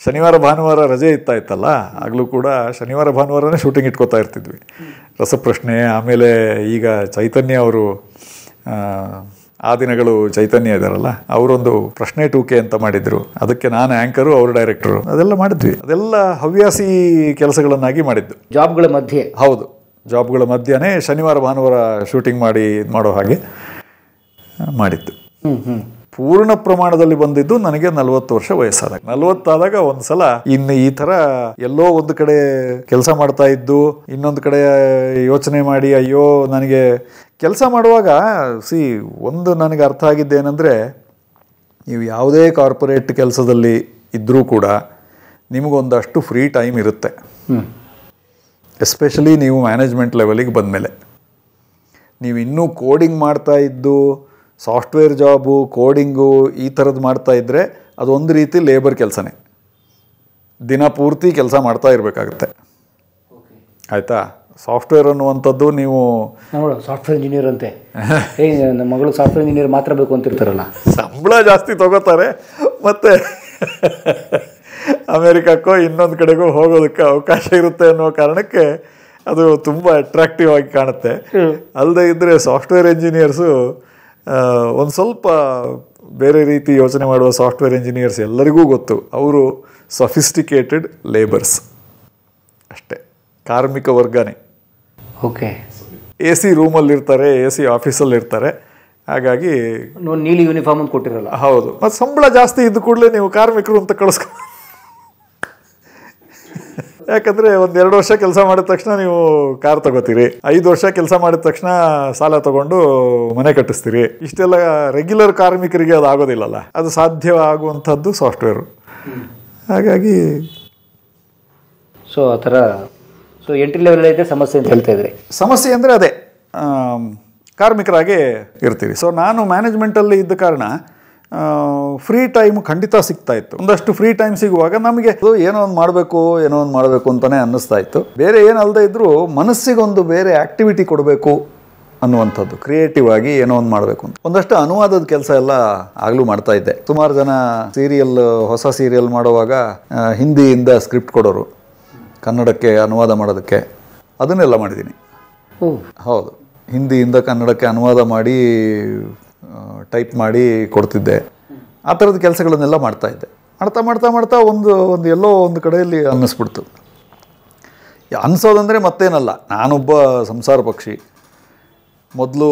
ಶನಿವಾರ ಭಾನುವಾರ ರಜೆ ಇತ್ತಲ್ಲ, ಆಗಲೂ ಕೂಡ ಶನಿವಾರ ಭಾನುವಾರನೇ ಶೂಟಿಂಗ್ ಇಟ್ಕೋತಾ ಇರ್ತಿದ್ವಿ. ರಸಪ್ರಶ್ನೆ, ಆಮೇಲೆ ಈಗ ಚೈತನ್ಯ ಅವರು, ಆ ದಿನಗಳು ಚೈತನ್ಯ ಇದ್ದಾರಲ್ಲ, ಅವರೊಂದು ಪ್ರಶ್ನೆ ಟೂಕೆ ಅಂತ ಮಾಡಿದ್ರು. ಅದಕ್ಕೆ ನಾನು ಆ್ಯಂಕರು, ಅವರು ಡೈರೆಕ್ಟರು. ಅದೆಲ್ಲ ಮಾಡಿದ್ವಿ. ಅದೆಲ್ಲ ಹವ್ಯಾಸಿ ಕೆಲಸಗಳನ್ನಾಗಿ ಮಾಡಿದ್ದು ಜಾಬ್ಗಳ ಮಧ್ಯೆ. ಹೌದು, ಜಾಬ್ಗಳ ಮಧ್ಯೆನೇ ಶನಿವಾರ ಭಾನುವಾರ ಶೂಟಿಂಗ್ ಮಾಡೋ ಹಾಗೆ ಮಾಡಿದ್ದು. ಪೂರ್ಣ ಪ್ರಮಾಣದಲ್ಲಿ ಬಂದಿದ್ದು ನನಗೆ 40 ವರ್ಷ ವಯಸ್ಸಾದಾಗ. 40 ಆದಾಗ ಒಂದು ಸಲ ಇನ್ನು ಈ ಥರ ಎಲ್ಲೋ ಒಂದು ಕಡೆ ಕೆಲಸ ಮಾಡ್ತಾ ಇದ್ದು, ಇನ್ನೊಂದು ಕಡೆ ಯೋಚನೆ ಮಾಡಿ, ಅಯ್ಯೋ ನನಗೆ ಕೆಲಸ ಮಾಡುವಾಗ ಒಂದು ನನಗೆ ಅರ್ಥ ಆಗಿದ್ದೇನೆಂದರೆ, ನೀವು ಯಾವುದೇ ಕಾರ್ಪೊರೇಟ್ ಕೆಲಸದಲ್ಲಿ ಇದ್ದರೂ ಕೂಡ ನಿಮಗೊಂದಷ್ಟು ಫ್ರೀ ಟೈಮ್ ಇರುತ್ತೆ. ಎಸ್ಪೆಷಲಿ ನೀವು ಮ್ಯಾನೇಜ್ಮೆಂಟ್ ಲೆವೆಲಿಗೆ ಬಂದಮೇಲೆ. ನೀವು ಇನ್ನೂ ಕೋಡಿಂಗ್ ಮಾಡ್ತಾ ಇದ್ದು, ಸಾಫ್ಟ್ವೇರ್ ಜಾಬು, ಕೋಡಿಂಗು ಈ ಥರದ್ದು ಮಾಡ್ತಾ ಇದ್ದರೆ ಅದೊಂದು ರೀತಿ ಲೇಬರ್ ಕೆಲಸನೇ. ದಿನ ಪೂರ್ತಿ ಕೆಲಸ ಮಾಡ್ತಾ ಇರಬೇಕಾಗುತ್ತೆ. ಆಯಿತಾ? ಸಾಫ್ಟ್ವೇರ್ ಅನ್ನುವಂಥದ್ದು ನೀವು ಸಾಫ್ಟ್ವೇರ್ ಇಂಜಿನಿಯರ್ ಅಂತೆ, ನಮ್ಮ ಮಗಳು ಸಾಫ್ಟ್ವೇರ್ ಇಂಜಿನಿಯರ್ ಮಾತ್ರ ಬೇಕು ಅಂತಿರ್ತಾರಲ್ಲ, ಸಂಬಳ ಜಾಸ್ತಿ ತಗೋತಾರೆ, ಮತ್ತು ಅಮೇರಿಕಕ್ಕೋ ಇನ್ನೊಂದು ಕಡೆಗೂ ಹೋಗೋದಕ್ಕೆ ಅವಕಾಶ ಇರುತ್ತೆ ಅನ್ನೋ ಕಾರಣಕ್ಕೆ ಅದು ತುಂಬ ಅಟ್ರಾಕ್ಟಿವ್ ಆಗಿ ಕಾಣುತ್ತೆ. ಅಲ್ಲದೆ ಇದ್ದರೆ ಸಾಫ್ಟ್ವೇರ್ ಇಂಜಿನಿಯರ್ಸು ಒಂದು ಸ್ವಲ್ಪ ಬೇರೆ ರೀತಿ ಯೋಚನೆ ಮಾಡುವ ಸಾಫ್ಟ್ವೇರ್ ಇಂಜಿನಿಯರ್ಸ್ ಎಲ್ಲರಿಗೂ ಗೊತ್ತು, ಅವರು ಸಫಿಸ್ಟಿಕೇಟೆಡ್ ಲೇಬರ್ಸ್ ಅಷ್ಟೇ, ಕಾರ್ಮಿಕ ವರ್ಗನೇ. ಓಕೆ. AC ರೂಮಲ್ಲಿರ್ತಾರೆ, AC ಆಫೀಸಲ್ಲಿರ್ತಾರೆ. ಹಾಗಾಗಿ ನೀಲಿ ಯೂನಿಫಾರ್ಮ್ ಅಂತ ಕೊಟ್ಟಿರಲ್ಲ. ಹೌದು. ಮತ್ತು ಸಂಬಳ ಜಾಸ್ತಿ ಇದ್ದ ಕೂಡಲೇ ನೀವು ಕಾರ್ಮಿಕರು ಅಂತ ಯಾಕಂದರೆ 1-2 ವರ್ಷ ಕೆಲಸ ಮಾಡಿದ ತಕ್ಷಣ ನೀವು ಕಾರ್ ತಗೋತೀರಿ, 5 ವರ್ಷ ಕೆಲಸ ಮಾಡಿದ ತಕ್ಷಣ ಸಾಲ ತಗೊಂಡು ಮನೆ ಕಟ್ಟಿಸ್ತೀರಿ. ಇಷ್ಟೆಲ್ಲ ರೆಗ್ಯುಲರ್ ಕಾರ್ಮಿಕರಿಗೆ ಅದು ಆಗೋದಿಲ್ಲಲ್ಲ, ಅದು ಸಾಧ್ಯ ಆಗುವಂಥದ್ದು ಸಾಫ್ಟ್ವೇರು. ಹಾಗಾಗಿ ಸೊ ಆ ಥರ ಎಂಟ್ರಿ ಲೆವೆಲ್ ಐತೆ ಸಮಸ್ಯೆ ಅಂತ ಹೇಳ್ತಾ ಇದ್ರಿ. ಸಮಸ್ಯೆ ಅಂದರೆ ಅದೇ, ಕಾರ್ಮಿಕರಾಗಿ ಇರ್ತೀವಿ. ಸೊ ನಾನು ಮ್ಯಾನೇಜ್ಮೆಂಟಲ್ಲಿ ಇದ್ದ ಕಾರಣ ಫ್ರೀ ಟೈಮ್ ಖಂಡಿತ ಸಿಗ್ತಾ ಇತ್ತು. ಒಂದಷ್ಟು ಫ್ರೀ ಟೈಮ್ ಸಿಗುವಾಗ ನಮಗೆ ಏನೋ ಒಂದು ಮಾಡಬೇಕು ಅಂತಲೇ ಅನ್ನಿಸ್ತಾ ಇತ್ತು. ಬೇರೆ ಏನಲ್ಲದೆ ಇದ್ದರೂ ಮನಸ್ಸಿಗೊಂದು ಬೇರೆ ಆ್ಯಕ್ಟಿವಿಟಿ ಕೊಡಬೇಕು ಅನ್ನುವಂಥದ್ದು, ಕ್ರಿಯೇಟಿವ್ ಆಗಿ ಏನೋ ಒಂದು ಮಾಡಬೇಕು ಅಂತ. ಒಂದಷ್ಟು ಅನುವಾದದ ಕೆಲಸ ಎಲ್ಲ ಆಗಲೂ ಮಾಡ್ತಾ ಇದ್ದೆ. ಸುಮಾರು ಜನ ಹೊಸ ಸೀರಿಯಲ್ ಮಾಡುವಾಗ ಹಿಂದಿಯಿಂದ ಸ್ಕ್ರಿಪ್ಟ್ ಕೊಡೋರು, ಕನ್ನಡಕ್ಕೆ ಅನುವಾದ ಮಾಡೋದಕ್ಕೆ, ಅದನ್ನೆಲ್ಲ ಮಾಡಿದ್ದೀನಿ. ಹೌದು, ಹಿಂದಿಯಿಂದ ಕನ್ನಡಕ್ಕೆ ಅನುವಾದ ಮಾಡಿ ಟೈಪ್ ಮಾಡಿ ಕೊಡ್ತಿದ್ದೆ. ಆ ಥರದ ಕೆಲಸಗಳನ್ನೆಲ್ಲ ಮಾಡ್ತಾಯಿದ್ದೆ. ಮಾಡ್ತಾ ಒಂದು ಎಲ್ಲೋ ಒಂದು ಕಡೆಯಲ್ಲಿ ಅನ್ನಿಸ್ಬಿಡ್ತು. ಅನಿಸೋದಂದರೆ ಮತ್ತೇನಲ್ಲ, ನಾನೊಬ್ಬ ಸಂಸಾರ ಪಕ್ಷಿ. ಮೊದಲು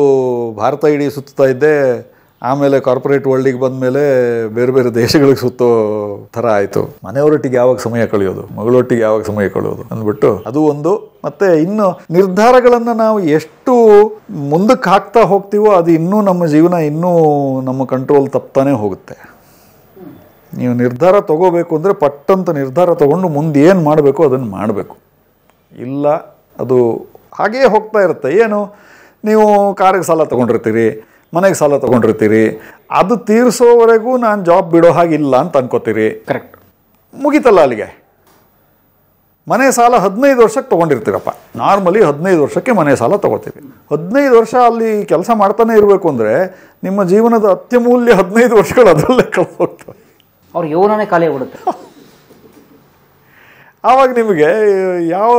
ಭಾರತ ಇಡೀ ಸುತ್ತಾ ಇದ್ದೆ, ಆಮೇಲೆ ಕಾರ್ಪೊರೇಟ್ ವರ್ಲ್ಡಿಗೆ ಬಂದ ಮೇಲೆ ಬೇರೆ ಬೇರೆ ದೇಶಗಳಿಗೆ ಸುತ್ತೋ ಥರ ಆಯಿತು. ಮನೆಯವರೊಟ್ಟಿಗೆ ಯಾವಾಗ ಸಮಯ ಕಳೆಯೋದು, ಮಗಳೊಟ್ಟಿಗೆ ಯಾವಾಗ ಸಮಯ ಕಳೆಯೋದು ಅಂದ್ಬಿಟ್ಟು ಅದು ಒಂದು. ಮತ್ತು ಇನ್ನು ನಿರ್ಧಾರಗಳನ್ನು ನಾವು ಎಷ್ಟು ಮುಂದಕ್ಕೆ ಹಾಕ್ತಾ ಹೋಗ್ತೀವೋ ಅದು ಇನ್ನೂ ನಮ್ಮ ಜೀವನ ಇನ್ನೂ ನಮ್ಮ ಕಂಟ್ರೋಲ್ ತಪ್ತಾನೇ ಹೋಗುತ್ತೆ. ನೀವು ನಿರ್ಧಾರ ತಗೋಬೇಕು ಅಂದರೆ ಪಟ್ಟಂತ ನಿರ್ಧಾರ ತಗೊಂಡು ಮುಂದೆ ಏನು ಮಾಡಬೇಕು ಅದನ್ನು ಮಾಡಬೇಕು. ಇಲ್ಲ ಅದು ಹಾಗೇ ಹೋಗ್ತಾ ಇರುತ್ತೆ. ಏನು ನೀವು ಕಾರಿಗೆ ಸಾಲ ತೊಗೊಂಡಿರ್ತೀರಿ, ಮನೆಗೆ ಸಾಲ ತೊಗೊಂಡಿರ್ತೀರಿ, ಅದು ತೀರಿಸೋವರೆಗೂ ನಾನು ಜಾಬ್ ಬಿಡೋ ಹಾಗಿಲ್ಲ ಅಂತ ಅನ್ಕೋತೀರಿ. ಕರೆಕ್ಟ್. ಮುಗೀತಲ್ಲ ಅಲ್ಲಿಗೆ. ಮನೆ ಸಾಲ 15 ವರ್ಷಕ್ಕೆ ತೊಗೊಂಡಿರ್ತೀರಪ್ಪ. ನಾರ್ಮಲಿ 15 ವರ್ಷಕ್ಕೆ ಮನೆ ಸಾಲ ತೊಗೊಳ್ತೀವಿ. 15 ವರ್ಷ ಅಲ್ಲಿ ಕೆಲಸ ಮಾಡ್ತಾನೆ ಇರಬೇಕು ಅಂದರೆ ನಿಮ್ಮ ಜೀವನದ ಅತ್ಯಮೂಲ್ಯ 15 ವರ್ಷಗಳು ಅದರಲ್ಲೇ ಕಳೆದು ಹೋಗ್ತವೆ. ಅವ್ರ ಯೌವನನೇ ಖಾಲಿ ಆಗ್ಬಿಡುತ್ತೆ. ಆವಾಗ ನಿಮಗೆ ಯಾವ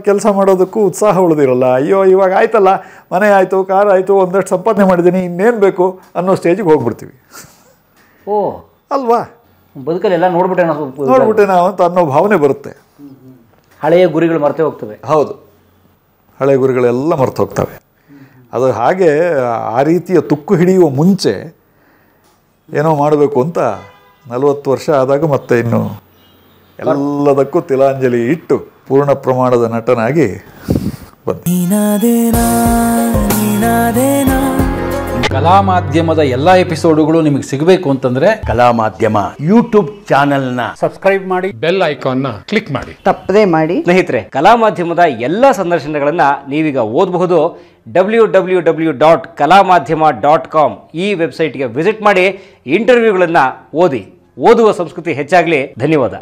ಕೆಲಸ ಮಾಡೋದಕ್ಕೂ ಉತ್ಸಾಹ ಉಳಿದಿರಲ್ಲ. ಅಯ್ಯೋ ಇವಾಗ ಆಯ್ತಲ್ಲ, ಮನೆ ಆಯಿತು, ಕಾರ್ ಆಯಿತು, ಒಂದಷ್ಟು ಸಂಪಾದನೆ ಮಾಡಿದ್ದೀನಿ, ಇನ್ನೇನು ಬೇಕು ಅನ್ನೋ ಸ್ಟೇಜಿಗೆ ಹೋಗ್ಬಿಡ್ತೀವಿ. ಓ ಅಲ್ವಾ? ಬದುಕಲ್ಲಿ ಎಲ್ಲ ನೋಡ್ಬಿಟ್ಟೆ ನಾವು ಅಂತ ಅನ್ನೋ ಭಾವನೆ ಬರುತ್ತೆ. ಹಳೆಯ ಗುರಿಗಳು ಮರೆತೇ ಹೋಗ್ತವೆ. ಹೌದು, ಹಳೆ ಗುರಿಗಳೆಲ್ಲ ಮರೆತು ಹೋಗ್ತವೆ. ಅದು ಹಾಗೆ ಆ ರೀತಿಯ ತುಕ್ಕು ಹಿಡಿಯುವ ಮುಂಚೆ ಏನೋ ಮಾಡಬೇಕು ಅಂತ 40 ವರ್ಷ ಆದಾಗ ಮತ್ತೆ ಇನ್ನು ಎಲ್ಲದಕ್ಕೂ ತಿಲಾಂಜಲಿ ಇಟ್ಟು ಪೂರ್ಣ ಪ್ರಮಾಣದ ನಟನಾಗಿ ಕಲಾ ಮಾಧ್ಯಮದ ಎಲ್ಲಾ ಎಪಿಸೋಡುಗಳು ನಿಮಗೆ ಸಿಗಬೇಕು ಅಂತಂದ್ರೆ ಕಲಾ ಮಾಧ್ಯಮ ಯೂಟ್ಯೂಬ್ ಚಾನೆಲ್ನ ಸಬ್ಸ್ಕ್ರೈಬ್ ಮಾಡಿ, ಬೆಲ್ ಐಕಾನ್ನ ಕ್ಲಿಕ್ ಮಾಡಿ, ತಪ್ಪದೇ ಮಾಡಿ. ಸ್ನೇಹಿತರೆ, ಕಲಾ ಮಾಧ್ಯಮದ ಎಲ್ಲ ಸಂದರ್ಶನಗಳನ್ನು ನೀವೀಗ ಓದಬಹುದು. www.kalamadhyama.com ಈ ವೆಬ್ಸೈಟ್ಗೆ ವಿಸಿಟ್ ಮಾಡಿ ಇಂಟರ್ವ್ಯೂಗಳನ್ನು ಓದಿ. ಓದುವ ಸಂಸ್ಕೃತಿ ಹೆಚ್ಚಾಗಲಿ. ಧನ್ಯವಾದ.